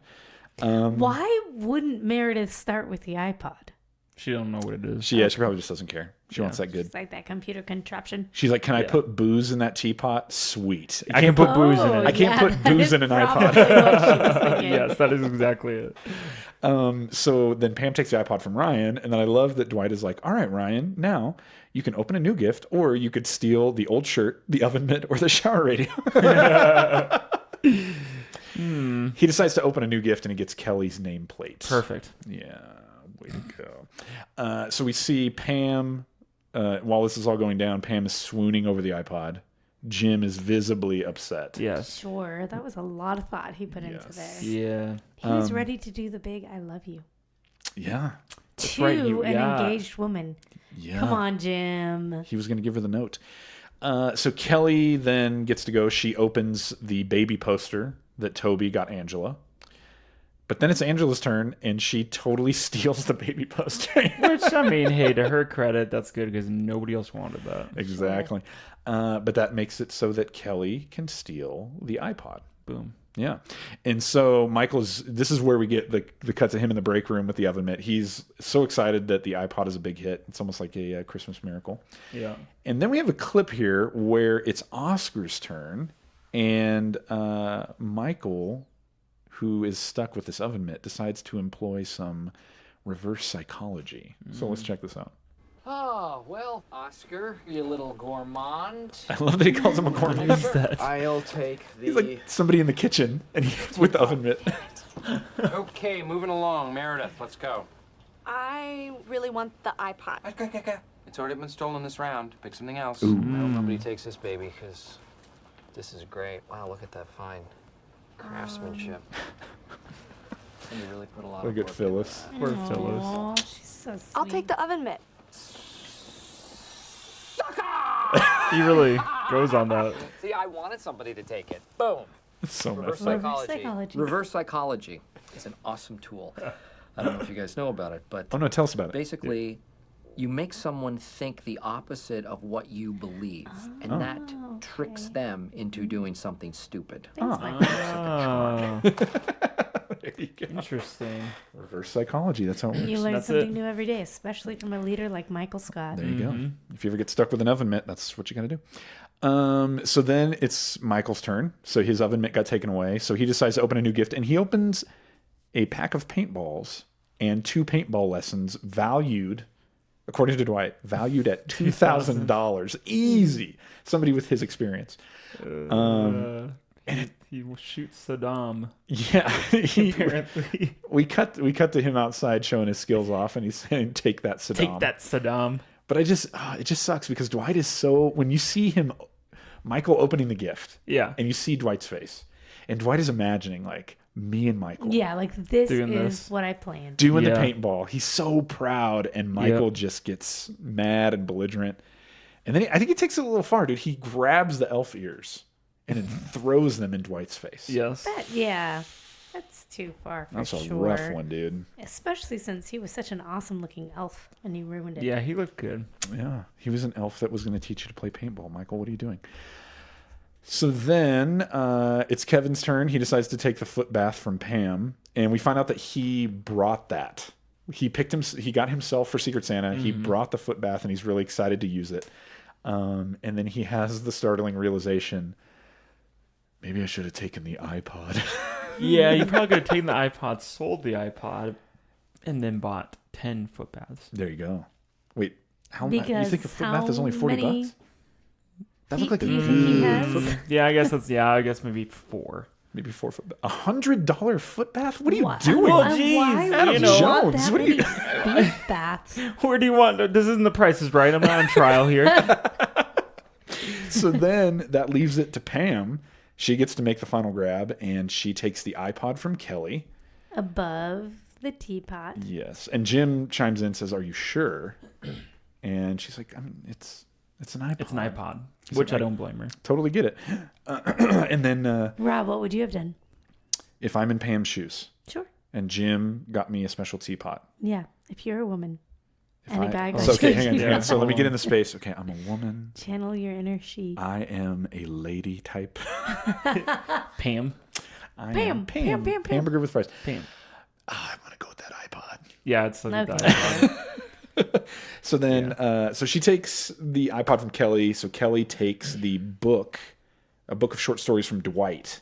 Why wouldn't Meredith start with the iPod? She don't know what it is. She probably just doesn't care. She wants that good. It's like that computer contraption. She's like, can I put booze in that teapot? Sweet. I can put booze in it. I can't put booze in an iPod. Yes, that is exactly it. So then Pam takes the iPod from Ryan, and then I love that Dwight is like, all right, Ryan, now you can open a new gift, or you could steal the old shirt, the oven mitt, or the shower radio. He decides to open a new gift, and he gets Kelly's nameplate. Perfect. Yeah, way to go. So we see Pam, while this is all going down, Pam is swooning over the iPod. Jim is visibly upset. Yes. Sure, that was a lot of thought he put into there. Yeah. He was ready to do the big I love you. Yeah. To right, an engaged woman. Yeah. Come on, Jim. He was going to give her the note. So Kelly then gets to go. She opens the baby poster that Toby got Angela. But then it's Angela's turn, and she totally steals the baby poster. Which, I mean, hey, to her credit, that's good because nobody else wanted that. Exactly. But that makes it so that Kelly can steal the iPod. Boom. Yeah. And so this is where we get the cuts of him in the break room with the oven mitt. He's so excited that the iPod is a big hit. It's almost like a Christmas miracle. Yeah. And then we have a clip here where it's Oscar's turn, and Michael, who is stuck with this oven mitt, decides to employ some reverse psychology. So let's check this out. Oh, well, Oscar, you little gourmand. I love that he calls him a gourmand. What is that? I'll take the... He's like somebody in the kitchen, and he's with the oven mitt. Okay, moving along. Meredith, let's go. I really want the iPod. Okay. It's already been stolen this round. Pick something else. I hope nobody takes this baby, because this is great. Wow, look at that fine craftsmanship. And you really put a lot Look of at work Phyllis. Poor Phyllis. Aw, she's so sweet. I'll take the oven mitt. He really goes on that. See, I wanted somebody to take it. Boom. So Reverse much. psychology. Reverse psychology is an awesome tool. I don't know if you guys know about it, but Oh no, tell us about it. basically, you make someone think the opposite of what you believe, and that tricks them into doing something stupid. Thanks, Michael. Oh, There you go. interesting. Reverse psychology. That's how it works. You learn That's something it. new every day, especially from a leader like Michael Scott. There you go. If you ever get stuck with an oven mitt, that's what you got to do. So then it's Michael's turn. So his oven mitt got taken away. So he decides to open a new gift, and he opens a pack of paintballs and 2 paintball lessons valued, according to Dwight, valued at $2,000. Easy. Somebody with his experience. He will shoot Saddam. Yeah. Apparently. We cut to him outside showing his skills off, and he's saying, "Take that, Saddam." Take that, Saddam. But it just sucks because Dwight is so, when you see him, Michael opening the gift, Yeah. and you see Dwight's face, and Dwight is imagining like me and Michael Yeah, like this Doing is this. what I planned. doing the Yeah. paintball. He's so proud, and Michael just gets mad and belligerent. And then I think he takes it a little far, dude. He grabs the elf ears and then throws them in Dwight's face. Yes. Yeah, that's too far for That's a sure. rough one, dude. Especially since he was such an awesome looking elf and he ruined it. Yeah, he looked good. Yeah, he was an elf that was going to teach you to play paintball. Michael, what are you doing? So then it's Kevin's turn. He decides to take the foot bath from Pam, and we find out that he brought that. He got himself for Secret Santa. He brought the foot bath, and he's really excited to use it. And then he has the startling realization, maybe I should have taken the iPod. Yeah, you probably could have taken the iPod, sold the iPod, and then bought 10 foot baths. There you go. Wait, how much? You Because think a foot bath is only $40? many That looked like a feet do you think he has? Yeah, I guess maybe 4. maybe 4 foot. $100 foot bath? What are you Why- doing? Well, why geez, would Adam you want Jones, that what are you- many feet baths? Where do you want? This isn't the Price is Right. I'm not on trial here. So then that leaves it to Pam. She gets to make the final grab, and she takes the iPod from Kelly. Above the teapot. Yes. And Jim chimes in and says, "Are you sure?" And she's like, I mean, it's an iPod. It's an iPod, It's which an I don't blame her. Totally get it. And then Rob, what would you have done? if I'm in Pam's shoes Sure. and Jim got me a special teapot. Yeah, if you're a woman. If And a guy got so, okay, you a hang on. teapot. So let me get in the space. Okay, I'm a woman. Channel your inner she. I am a lady type. Pam. I Pam, am Pam, Pam, Pam. Hamburger with fries. Pam. I want to go with that iPod. Yeah, it's like Okay. that. So then, so she takes the iPod from Kelly. So Kelly takes the book, a book of short stories from Dwight,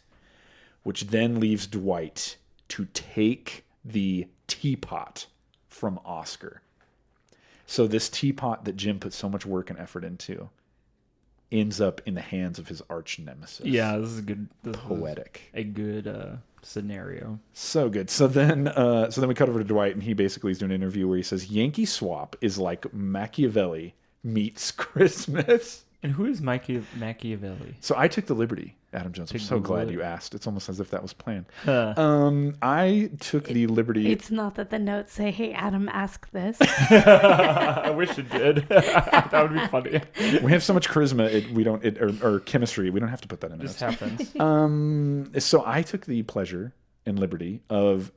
which then leaves Dwight to take the teapot from Oscar. So this teapot that Jim put so much work and effort into ends up in the hands of his arch nemesis. Yeah, this is good. This Poetic. is a good scenario. So good. So then we cut over to Dwight, and he basically is doing an interview where he says Yankee Swap is like Machiavelli meets Christmas. And who is Machiavelli? So I took the liberty, Adam Jones. I'm To so Google glad it. you asked. It's almost as if that was planned. Huh. I took the liberty. It's not that the notes say, "Hey, Adam, ask this." I wish it did. That would be funny. We have so much charisma, or chemistry. We don't have to put that in. It just notes. happens. So I took the pleasure and liberty of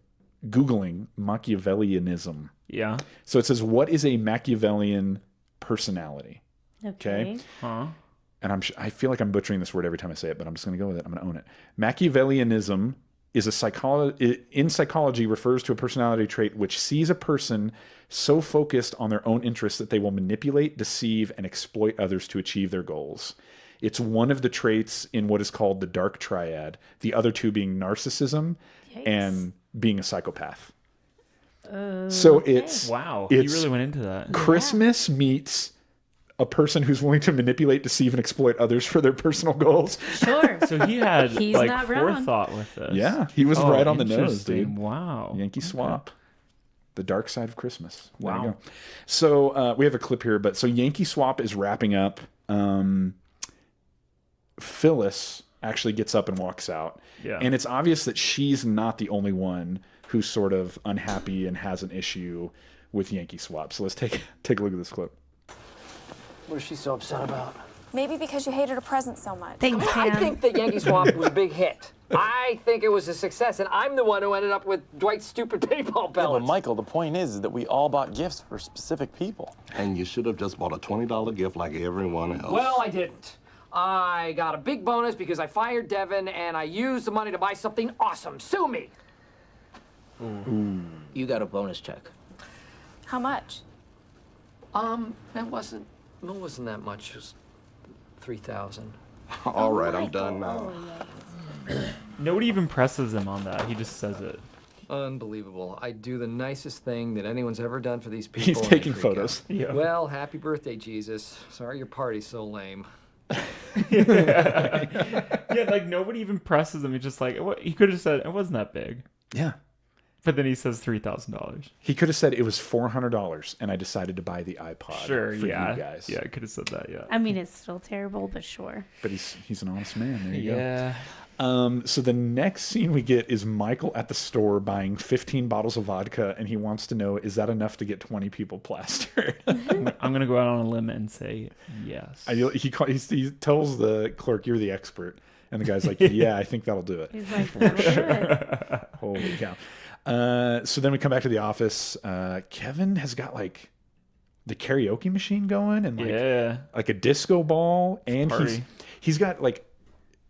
Googling Machiavellianism. Yeah. So it says, what is a Machiavellian personality? Okay. Huh. And I feel like I'm butchering this word every time I say it, but I'm just going to go with it. I'm going to own it. Machiavellianism is in psychology refers to a personality trait which sees a person so focused on their own interests that they will manipulate, deceive, and exploit others to achieve their goals. It's one of the traits in what is called the dark triad, the other two being narcissism and being a psychopath. So it's Wow. it's You really went into that. Christmas meets a person who's willing to manipulate, deceive, and exploit others for their personal goals. Sure. So he had He's like not wrong. forethought with this. Yeah, he was right on the nose, interesting. dude. Wow. Yankee Swap. The dark side of Christmas. There you Wow. go. So we have a clip here, but so Yankee Swap is wrapping up. Phyllis actually gets up and walks out. Yeah. And it's obvious that she's not the only one who's sort of unhappy and has an issue with Yankee Swap. So let's take a look at this clip. What is she so upset about? Maybe because you hated her present so much. Thanks, I Pam. think that Yankee Swap was a big hit. I think it was a success, and I'm the one who ended up with Dwight's stupid paintball Yeah, pellets. but Michael, the point is that we all bought gifts for specific people. And you should have just bought a $20 gift like everyone else. Well, I didn't. I got a big bonus because I fired Devin, and I used the money to buy something awesome. Sue me. You got a bonus check. How much? It wasn't that much. It was 3,000. All right, I'm done now. Nobody even presses him on that. He just says it. Unbelievable. I do the nicest thing that anyone's ever done for these people. He's and they taking freak photos. out. Yeah. Well, happy birthday, Jesus. Sorry your party's so lame. Yeah, like nobody even presses him. He's just like, he could have said it wasn't that big. Yeah. But then he says $3,000. He could have said it was $400 and I decided to buy the iPod Sure, for yeah. you guys. Yeah, I could have said that, yeah. I mean, it's still terrible, but sure. But he's an honest man. There you Yeah. go. So the next scene we get is Michael at the store buying 15 bottles of vodka, and he wants to know, is that enough to get 20 people plastered? I'm going to go out on a limb and say yes. He tells the clerk, "You're the expert," and the guy's like, "Yeah, I think that'll do it." He's like, that'll do it. Holy cow! So then we come back to the office. Kevin has got like the karaoke machine going, and like a disco ball, and party. he's got like.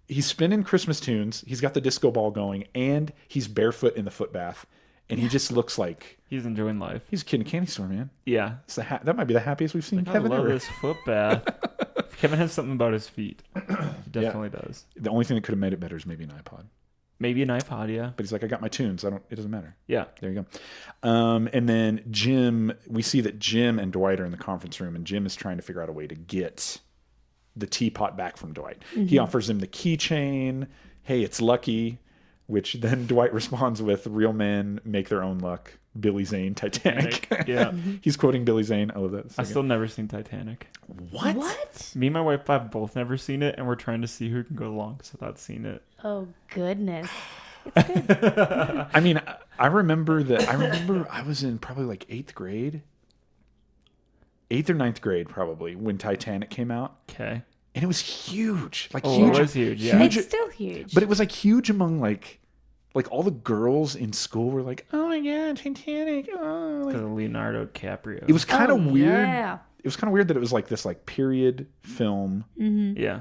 He's spinning Christmas tunes. He's got the disco ball going, and he's barefoot in the foot bath, and he just looks like he's enjoying life. He's a kid in a candy store, man. Yeah, it's that might be the happiest we've seen like, Kevin I love ever. this foot bath. Kevin has something about his feet. He definitely does. The only thing that could have made it better is maybe an iPod. Maybe an iPod, yeah. But he's like, I got my tunes. It doesn't matter. Yeah. There you go. And then we see that Jim and Dwight are in the conference room, and Jim is trying to figure out a way to get the teapot back from Dwight. Mm-hmm. He offers him the keychain. Hey, it's lucky, which then Dwight responds with, real men make their own luck. Billy Zane, Titanic. Yeah. He's quoting Billy Zane. I love that. I've still never seen Titanic. What? Me and my wife have both never seen it, and we're trying to see who can go longest without seeing it. Oh, goodness. It's good. I mean, I remember I was in probably like 8th grade. 8th or 9th grade, probably, when Titanic came out. Okay. And it was huge. Like, huge. It was huge, yeah. It's still huge. But it was like huge among like all the girls in school were like, oh my God, Titanic. Oh, Because of Leonardo DiCaprio. it was kind of weird. Yeah. It was kind of weird that it was like this like period film. Mm-hmm. Yeah.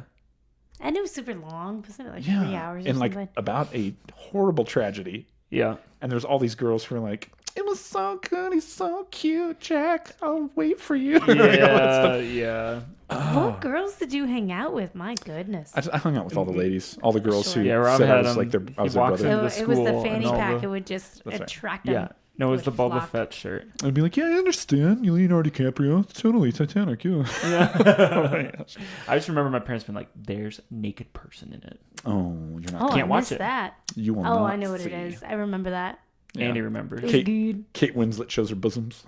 And it was super long. Wasn't it like Yeah. 3 hours or and something? like about a horrible tragedy. Yeah. And there's all these girls who are like, it was so good. He's so cute, Jack. I'll wait for you. Like, all that stuff. Yeah. What girls did you hang out with? My goodness. I hung out with all the ladies, all the girls who Rob said I had was him. like I was He their walks brother. into the It was the school fanny and all pack. the- It would just That's right. attract them. Yeah. No, it was the Would Boba flock. Fett shirt. I'd be like, yeah, I understand. You Leonardo DiCaprio. It's totally Titanic, yeah. Oh my gosh. I just remember my parents being like, there's a naked person in it. Oh, you're not. Oh, Can't I watch missed it. that. You will Oh, not I know what see. it is. I remember that. Yeah. Andy remembers. It was Kate, good. Kate Winslet shows her bosoms.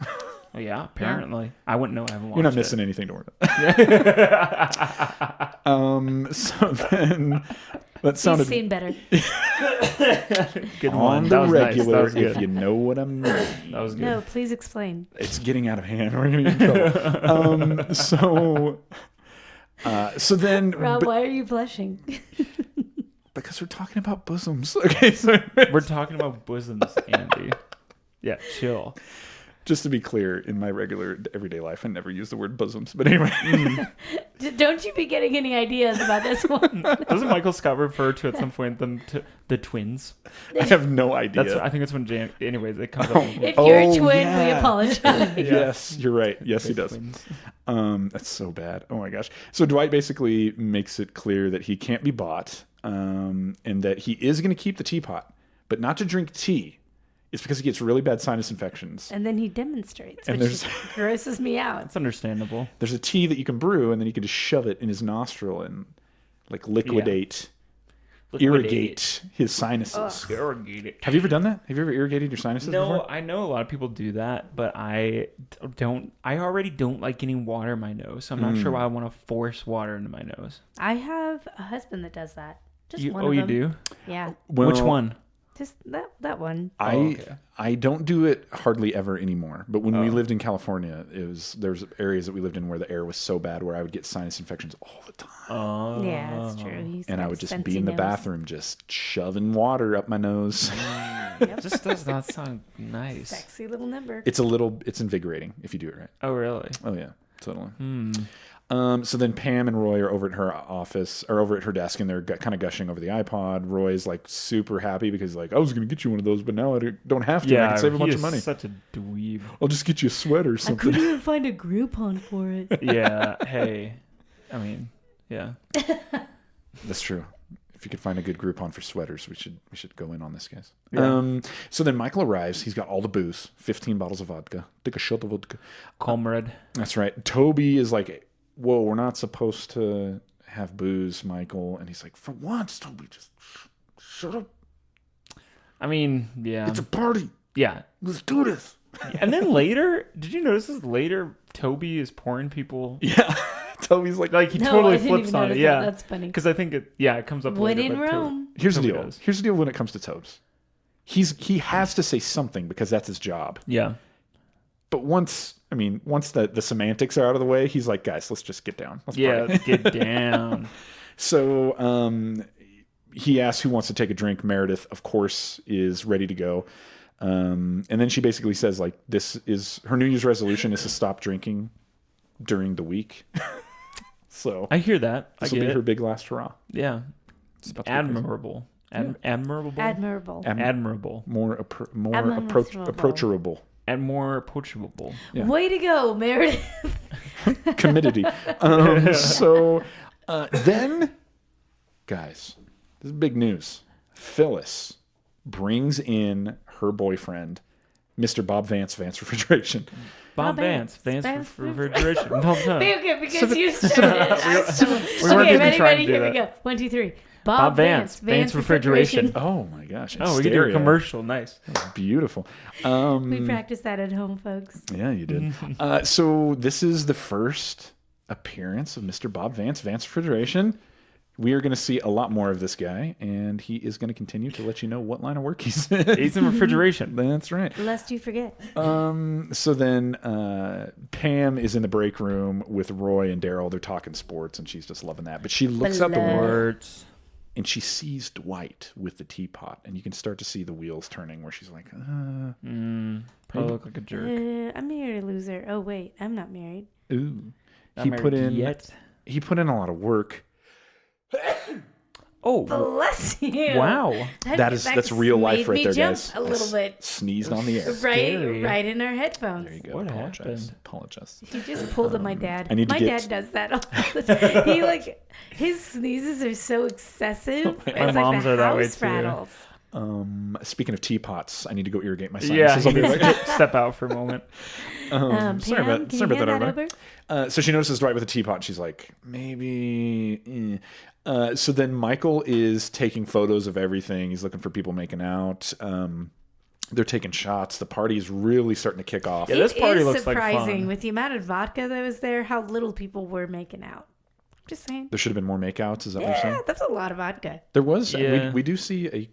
Oh, yeah, apparently. I wouldn't know. I haven't watched You're not it. missing anything, don't worry. So then that He's sounded seen better. Good on one. the That was nice. That regular, was good. if you know what I mean. That was good. No, please explain. It's getting out of hand. We're gonna get in trouble. So then, Rob, why are you blushing? because we're talking about bosoms. Okay, so We're talking about bosoms, Andy. Yeah, chill. just to be clear, in my regular everyday life, I never use the word bosoms. But anyway, Don't you be getting any ideas about this one. Doesn't Michael Scott refer to at some point them to the twins? I have no idea. I think that's when Jan. Anyways, it comes up. If you're a Oh, twin, yeah. we apologize. Yes, you're right. Yes, he does. Twins. That's so bad. Oh my gosh. So Dwight basically makes it clear that he can't be bought, and that he is going to keep the teapot, but not to drink tea. It's because he gets really bad sinus infections. And then he demonstrates, And which there's- grosses me out. It's understandable. There's a tea that you can brew, and then you can just shove it in his nostril and like liquidate irrigate his sinuses. Irrigate it. Have you ever done that? Have you ever irrigated your sinuses No, before? I know a lot of people do that, but I don't. I already don't like getting water in my nose, so I'm not sure why I want to force water into my nose. I have a husband that does that. Just one Oh, of you them. do? Yeah. Well, Which one? Just that one. I don't do it hardly ever anymore. But when we lived in California, there's areas that we lived in where the air was so bad where I would get sinus infections all the time. Yeah, that's true. And I would just be in the bathroom just shoving water up my nose. Yep. Just does not sound nice. Sexy little number. It's invigorating if you do it right. Oh, really? Oh, yeah, totally. So then Pam and Roy are over at her office, or over at her desk, and they're kind of gushing over the iPod. Roy's like super happy because like, I was going to get you one of those, but now I don't have to. I can save a bunch of money. Such a dweeb. I'll just get you a sweater or something. I couldn't even find a Groupon for it. Yeah. Hey. I mean, yeah. That's true. If you could find a good Groupon for sweaters, we should go in on this, guys. Yeah. So then Michael arrives. He's got all the booze, 15 bottles of vodka. Take a shot of vodka. Comrade. That's right. Toby is like, whoa, we're not supposed to have booze, Michael. And he's like, for once, Toby, just shut up. I mean, yeah. It's a party. Yeah. Let's do this. And then later, did you notice this? Later, Toby is pouring people. Yeah. Toby's like he No, totally I didn't flips even on it. notice Yeah. that. That's funny. Because I think it comes up When later. in but Rome. Here's the Toby deal. does. Here's the deal when it comes to Tobes. He has to say something because that's his job. Yeah. But once the semantics are out of the way, he's like, guys, let's just get down. Let's party." Get down. So he asks who wants to take a drink. Meredith, of course, is ready to go. And then she basically says, like, this is her New Year's resolution is to stop drinking during the week. So I hear that. This will be her big last hurrah. Yeah. It's about to be Admirable. Admirable. Admirable. More Admirable. approachable. And more approachable. Yeah. Way to go, Meredith. Committee. Then, guys, this is big news. Phyllis brings in her boyfriend, Mr. Bob Vance Refrigeration. Bob Vance Refrigeration. Okay, because you started it. We weren't even ready, trying to do here that. we go. 1, 2, 3. Bob Vance Refrigeration. Oh my gosh! Oh, we can do a commercial. Nice. Beautiful. We practiced that at home, folks. Yeah, you did. So this is the first appearance of Mr. Bob Vance Refrigeration. We are going to see a lot more of this guy, and he is going to continue to let you know what line of work he's in. He's in refrigeration. That's right. Lest you forget. So then Pam is in the break room with Roy and Daryl. They're talking sports, and she's just loving that. But she looks out the window, and she sees Dwight with the teapot, and you can start to see the wheels turning where she's like, probably look like a jerk. I'm married a loser. Oh, wait. I'm not married. Ooh. Not He married put in yet. a lot of work. Oh, bless you! Wow, that's real life right there, guys. A little bit. Sneezed on the air. Right in our headphones. There you go. What Apologize. He just pulled at my dad. I need to my get- dad does that all the time. He his sneezes are so excessive. My It's mom's the are that way house too. rattles. Speaking of teapots, I need to go irrigate my sinuses. Yeah, I'll be right back. step out for a moment. Sorry Pam, about can you that, hand that everybody. So she notices Dwight with a teapot. And she's like, maybe. So then Michael is taking photos of everything. He's looking for people making out. They're taking shots. The party is really starting to kick off. Yeah, this party looks like surprising fun. with the amount of vodka that was there, how little people were making out. Just saying. There should have been more makeouts. Is that what you're Yeah, saying? that's a lot of vodka. There was. Yeah. We do see a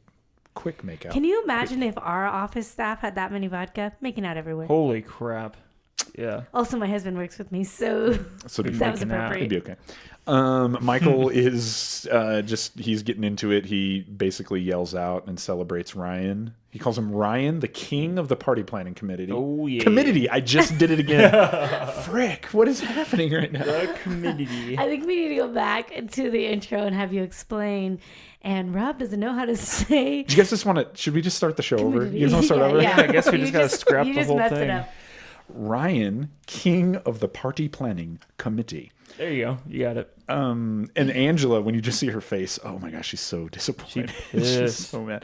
quick makeout. Can you imagine if our office staff had that many vodka? Making out everywhere. Holy crap. Yeah. Also, my husband works with me, so that was appropriate. It'd be okay. Michael is he's getting into it. He basically yells out and celebrates Ryan. He calls him Ryan, the king of the party planning committee. Oh, yeah. Committee. I just did it again. Frick, what is happening right now? The committee. I think we need to go back to the intro and have you explain. And Rob doesn't know how to say. Do you guys just want to? Should we just start the show over? Committee. You guys want to start over? Yeah. I guess we just gotta scrap you the just whole messed thing. It up. Ryan, king of the party planning committee. There you go. You got it. And Angela, when you just see her face, oh my gosh, she's so disappointed. She's pissed. so mad.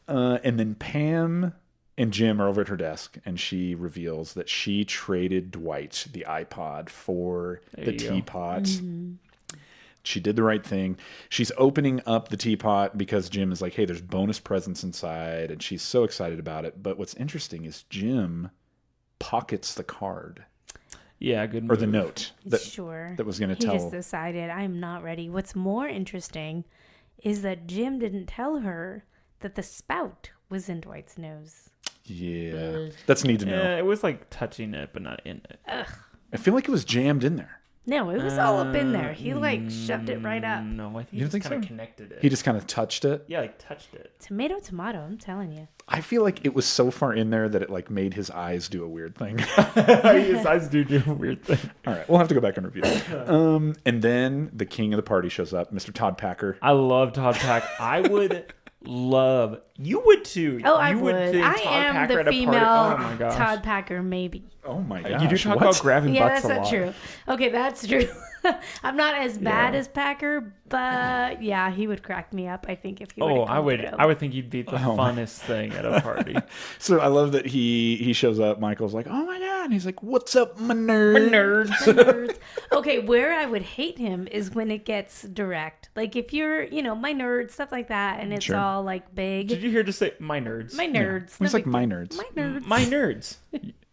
And then Pam and Jim are over at her desk, and she reveals that she traded Dwight the iPod for the teapot. She did the right thing. She's opening up the teapot because Jim is like, hey, there's bonus presents inside. And she's so excited about it. But what's interesting is Jim pockets the card. Yeah, good move. Or the note that was going to tell. He just decided, I'm not ready. What's more interesting is that Jim didn't tell her that the spout was in Dwight's nose. Yeah. That's neat to know. Yeah, it was like touching it, but not in it. Ugh. I feel like it was jammed in there. No, it was all up in there. He like shoved it right up. No, I think You he don't think just kind so? of connected it. He just kind of touched it. Yeah, like touched it. Tomato, I'm telling you. I feel like it was so far in there that it like made his eyes do a weird thing. His eyes do a weird thing. All right, we'll have to go back and review that. And then the king of the party shows up, Mr. Todd Packer. I love Todd Pack. I would love. You would too. Oh, I you would. think I Todd am Packer the at a female party. Oh my gosh. Todd Packer, maybe. Oh my gosh. You do talk about grabbing Yeah, butts that's a not lot. true. Okay, that's true. I'm not as bad as Packer, but yeah, he would crack me up. I think if he would. Oh, I would think you'd be the Oh my- funnest thing at a party. So I love that he shows up. Michael's like, oh my God. And he's like, what's up, my nerd? Nerds. Okay, where I would hate him is when it gets direct. Like if you're, my nerd, stuff like that, and it's Sure. all like big. Did you hear just say my nerds? My nerds. He's like, my nerds. My nerds. My nerds.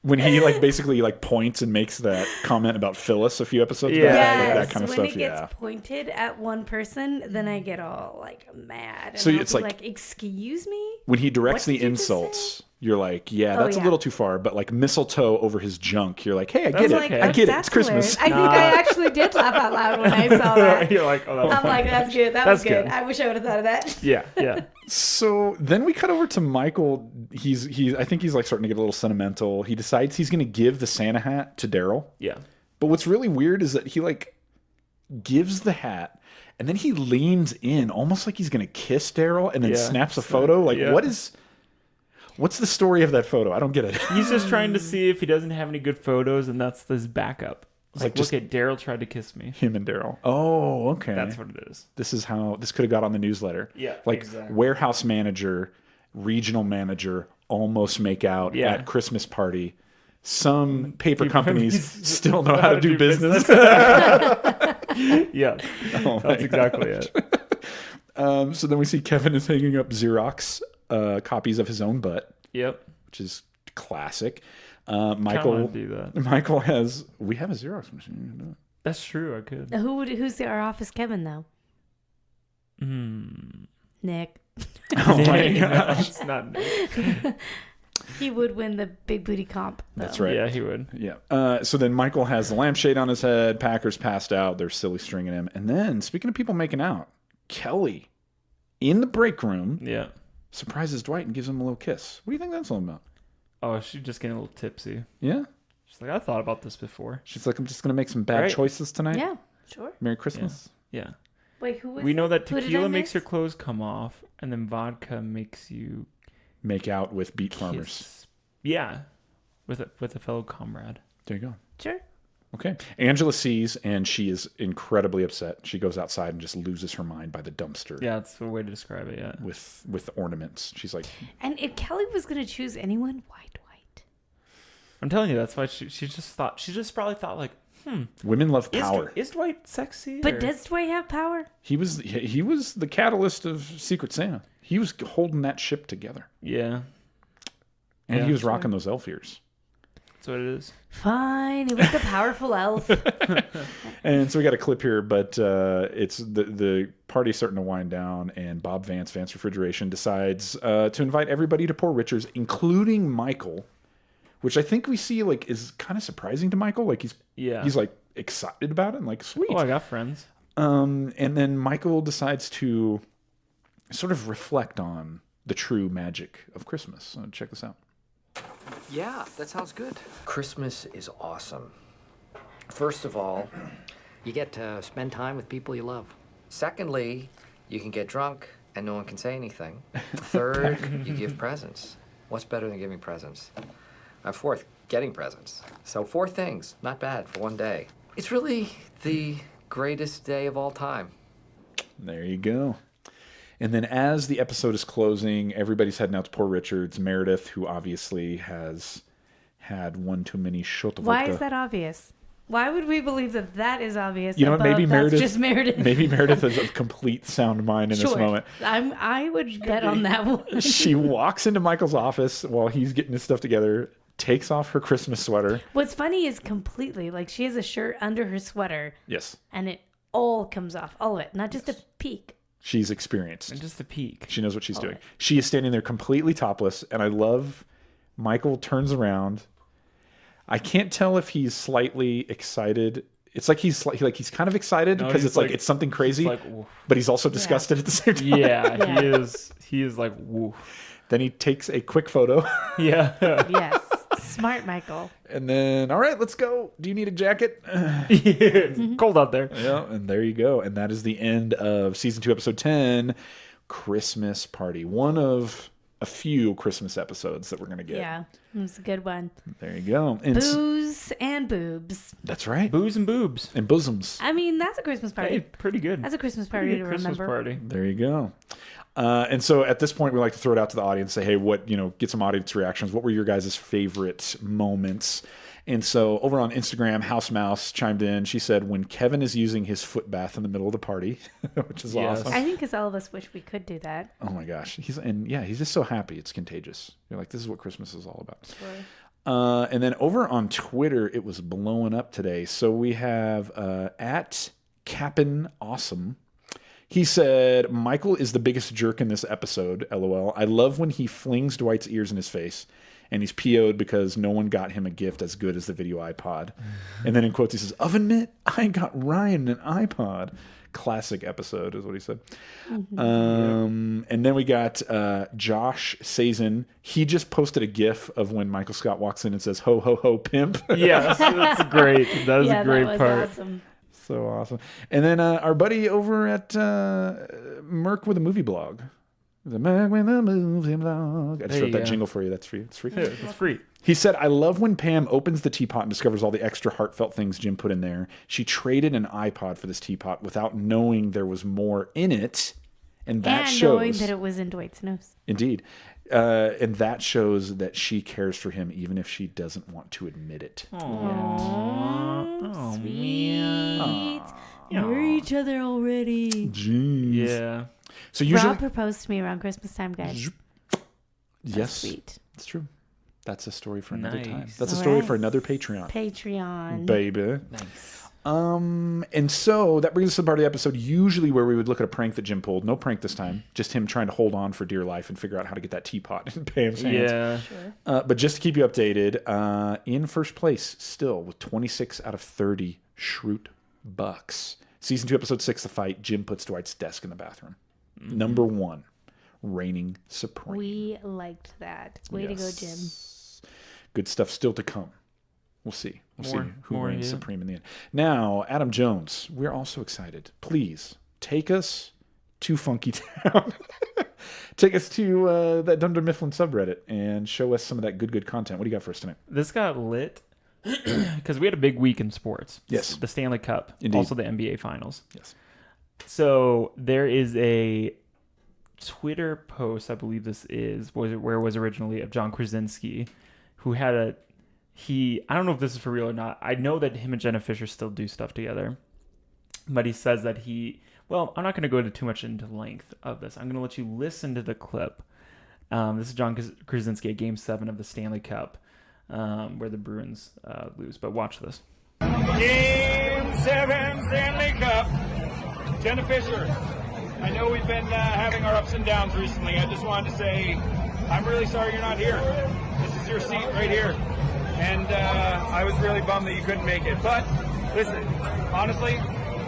When he like basically like points and makes that comment about Phyllis a few episodes back, Yes, like that kind of when stuff. it gets Yeah. pointed at one person, then I get all like mad. And So I'll it's be like- excuse me? When he directs What the did you just insults, you're like, yeah, Oh, that's a yeah. little too far. But like mistletoe over his junk, you're like, hey, I That's get it. okay. I get it. That's It's Christmas. hilarious. I think I actually did laugh out loud when I saw that. You're like, oh, that's I'm like, that's good. That That's was good. good. I wish I would have thought of that. Yeah. So then we cut over to Michael. I think he's like starting to get a little sentimental. He decides he's going to give the Santa hat to Daryl. Yeah. But what's really weird is that he like gives the hat and then he leans in almost like he's going to kiss Daryl and then Yeah. snaps a photo. Like Yeah. what's the story of that photo? I don't get it. He's just trying to see if he doesn't have any good photos, and that's his backup. It's like like, just- look at Daryl tried to kiss me. Him and Daryl. Oh, okay. That's what it is. This is how this could have got on the newsletter. Yeah, like exactly. warehouse manager, regional manager almost make out Yeah. at Christmas party. Some paper Paper companies companies still know how to do business. Yeah, Oh my that's exactly gosh. it. So then we see Kevin is hanging up Xerox copies of his own butt, Yep. which is classic. Kinda Michael, wanna do that. Michael we have a Xerox machine. That's true. I could. Who's our office Kevin though? Nick. Oh my No, gosh. it's not Nick. He would win the big booty comp. That's though. right. Yeah, he would. Yeah. So then Michael has the lampshade on his head. Packer's passed out. They're silly stringing him. And then, speaking of people making out, Kelly, in the break room, Yeah. surprises Dwight and gives him a little kiss. What do you think that's all about? Oh, she's just getting a little tipsy. Yeah? She's like, I thought about this before. She's like, I'm just going to make some bad Right. choices tonight. Yeah, sure. Merry Christmas. Yeah. Wait, who was We know that who did I tequila makes miss? your clothes come off, and then vodka makes you Make out with beet farmers. kiss. Yeah, with a fellow comrade. There you go. Sure. Okay. Angela sees, and she is incredibly upset. She goes outside and just loses her mind by the dumpster. Yeah, that's the way to describe it. Yeah. With ornaments. She's like, And if Kelly was going to choose anyone, why Dwight? I'm telling you, that's why she just probably thought like, women love power. Is Dwight sexy? But or- does Dwight have power? He was the catalyst of Secret Santa. He was holding that ship together. Yeah. And Yeah, he was sure. rocking those elf ears. That's what it is. Fine. It was the powerful elf. And so we got a clip here, but it's the party's starting to wind down, and Bob Vance Refrigeration, decides to invite everybody to Poor Richards, including Michael, which I think we see like is kind of surprising to Michael. Like he's like excited about it and like, sweet. Oh, I got friends. And then Michael decides to sort of reflect on the true magic of Christmas. So check this out. Yeah, that sounds good. Christmas is awesome. First of all, you get to spend time with people you love. Secondly, you can get drunk and no one can say anything. Third, you give presents. What's better than giving presents? Fourth, getting presents. So 4 things, not bad for one day. It's really the greatest day of all time. There you go. And then as the episode is closing, everybody's heading out to Poor Richards. Meredith, who obviously has had one too many shot of Why vodka. is that obvious? Why would we believe that is obvious? You know what? Maybe Meredith. Just Meredith. Maybe Meredith is of complete sound mind in this moment. I would bet on that one. She walks into Michael's office while he's getting his stuff together, takes off her Christmas sweater. What's funny is completely like she has a shirt under her sweater. Yes. And it all comes off, all of it, not just a peek. She's experienced. And just a peek. She knows what she's doing. She is standing there completely topless, and I love Michael turns around. I can't tell if he's slightly excited. It's like he's kind of excited because it's like it's something crazy, but he's also disgusted at the same time. Yeah, he is like woof. Then he takes a quick photo. Yeah. Yes. Smart Michael. And then, all right, let's go. Do you need a jacket? It's cold out there. Yeah, and there you go. And that is the end of season 2, episode 10, Christmas Party. One of a few Christmas episodes that we're going to get. Yeah, it was a good one. There you go. And Booze and boobs. That's right. Booze and boobs. And bosoms. I mean, that's a Christmas party. Hey, pretty good. That's a Christmas party to Christmas remember. Party. There you go. And so at this point, we like to throw it out to the audience, say, hey, what, get some audience reactions. What were your guys' favorite moments? And so over on Instagram, House Mouse chimed in. She said, when Kevin is using his foot bath in the middle of the party, which is awesome. I think because all of us wish we could do that. Oh my gosh. He's just so happy. It's contagious. You're like, this is what Christmas is all about. Sure. And then over on Twitter, it was blowing up today. So we have at Cap'n Awesome. He said, Michael is the biggest jerk in this episode, LOL. I love when he flings Dwight's ears in his face, and he's PO'd because no one got him a gift as good as the video iPod. And then in quotes, he says, oven mitt, I got Ryan an iPod. Classic episode is what he said. And then we got Josh Sazen. He just posted a GIF of when Michael Scott walks in and says, ho, ho, ho, pimp. Yes, that's great. That was a great that was part. Awesome. So awesome. And then our buddy over at Merc with a Movie Blog. The Merc with a Movie Blog. I just wrote that jingle for you. That's free. It's free. Yeah, it's free. He said, I love when Pam opens the teapot and discovers all the extra heartfelt things Jim put in there. She traded an iPod for this teapot without knowing there was more in it. And that shows... knowing that it was in Dwight's nose. Indeed. And that shows that she cares for him even if she doesn't want to admit it. Oh, Sweet. man. We're each other already. Jeez. Yeah. So usually... Rob proposed to me around Christmas time, guys. Yes. Sweet. It's true. That's a story for another Nice. time. That's a story for another Patreon. Patreon. Baby. Nice. And so that brings us to the part of the episode usually where we would look at a prank that Jim pulled. No prank this time. Just him trying to hold on for dear life and figure out how to get that teapot in Pam's hands. Yeah. Sure. But just to keep you updated, in first place still with 26 out of 30 Schrute bucks. Season 2, episode 6, The Fight. Jim puts Dwight's desk in the bathroom. Number 1, reigning supreme. We liked that. Way to go, Jim. Good stuff still to come. We'll see. We'll see who reigns yeah. supreme in the end. Now, Adam Jones, we're also excited. Please take us to Funky Town. Take us to that Dunder Mifflin subreddit and show us some of that good content. What do you got for us tonight? This got lit because we had a big week in sports. Yes. The Stanley Cup. Indeed. Also the NBA Finals. Yes. So there is a Twitter post, I believe this is, where it was originally, of John Krasinski, who had I don't know if this is for real or not. I know that him and Jenna Fisher still do stuff together. But he says that I'm not going to go into too much into length of this. I'm going to let you listen to the clip. This is John Krasinski at Game 7 of the Stanley Cup, where the Bruins lose. But watch this. Game 7 Stanley Cup. Jenna Fisher, I know we've been having our ups and downs recently. I just wanted to say I'm really sorry you're not here. This is your seat right here. And I was really bummed that you couldn't make it. But listen, honestly,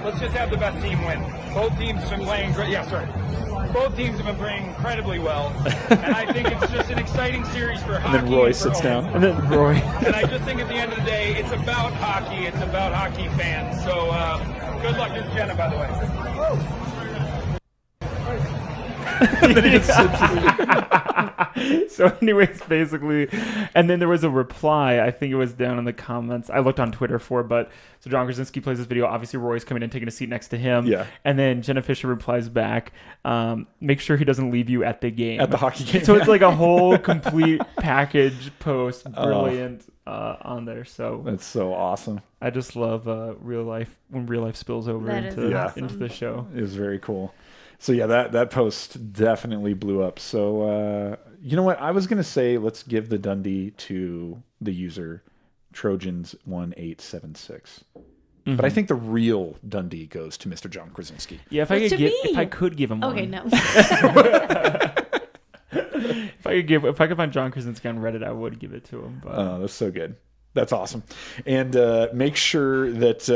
let's just have the best team win. Both teams have been playing great. Yeah, sorry. Both teams have been playing incredibly well. And I think it's just an exciting series for hockey. And then Roy sits down. And then Roy. And I just think at the end of the day, it's about hockey. It's about hockey fans. So good luck to Jenna, by the way. So anyways, basically, and then there was a reply. I think it was down in the comments. I looked on Twitter for, but so John Krasinski plays this video. Obviously, Roy's coming in, taking a seat next to him. Yeah. And then Jenna Fisher replies back, make sure he doesn't leave you at the game. At the hockey game. So it's like a whole complete package post. Brilliant on there. So that's so awesome. I just love real life when real life spills over into the show. It was very cool. So yeah, that post definitely blew up. So you know what? I was gonna say let's give the Dundie to the user Trojans1876. But I think the real Dundie goes to Mr. John Krasinski. Yeah, if I could give him one. Okay, no. If I could find John Krasinski on Reddit, I would give it to him. But. Oh, that's so good. That's awesome. And make sure that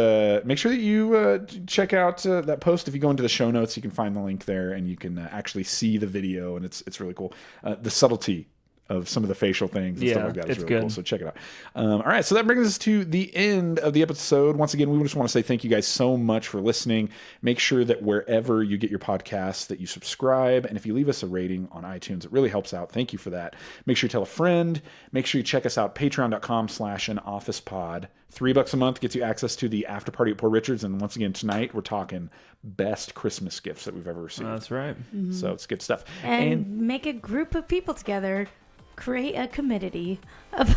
you check out that post. If you go into the show notes, you can find the link there, and you can actually see the video, and it's really cool. The subtlety of some of the facial things and stuff like that is really cool. So check it out. All right, so that brings us to the end of the episode. Once again, we just want to say thank you guys so much for listening. Make sure that wherever you get your podcasts that you subscribe, and if you leave us a rating on iTunes, it really helps out. Thank you for that. Make sure you tell a friend. Make sure you check us out, patreon.com/anofficepod. $3 a month gets you access to the after party at Poor Richard's. And once again, tonight we're talking best Christmas gifts that we've ever received. That's right. Mm-hmm. So it's good stuff. And make a group of people together. Create a committee of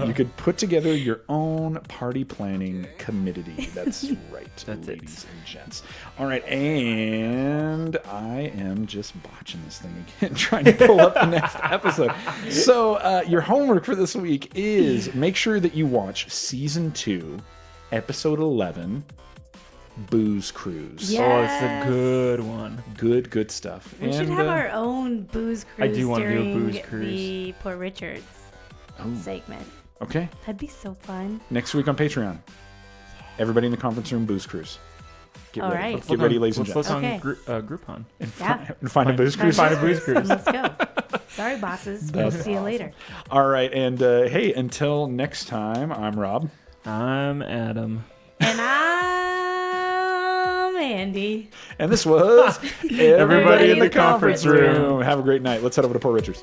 you could put together your own party planning committee. That's right, ladies and gents. All right, and I am just botching this thing again, trying to pull up the next episode. So your homework for this week is make sure that you watch Season 2, Episode 11, Booze Cruise. Yes. Oh, it's a good one. Good stuff. We should have our own booze cruise. I do want to do a during booze cruise. The Poor Richards segment. Okay. That'd be so fun. Next week on Patreon. Everybody in the conference room, booze cruise. Get All ready. right. Get ready, ladies and Let's gents. look on Groupon. And find a booze cruise. Find a booze cruise. Let's go. Sorry, bosses. We'll see you later. All right. And hey, until next time, I'm Rob. I'm Adam. And I'm Andi. And this was Everybody in the Conference Room. Have a great night. Let's head over to Poor Richards.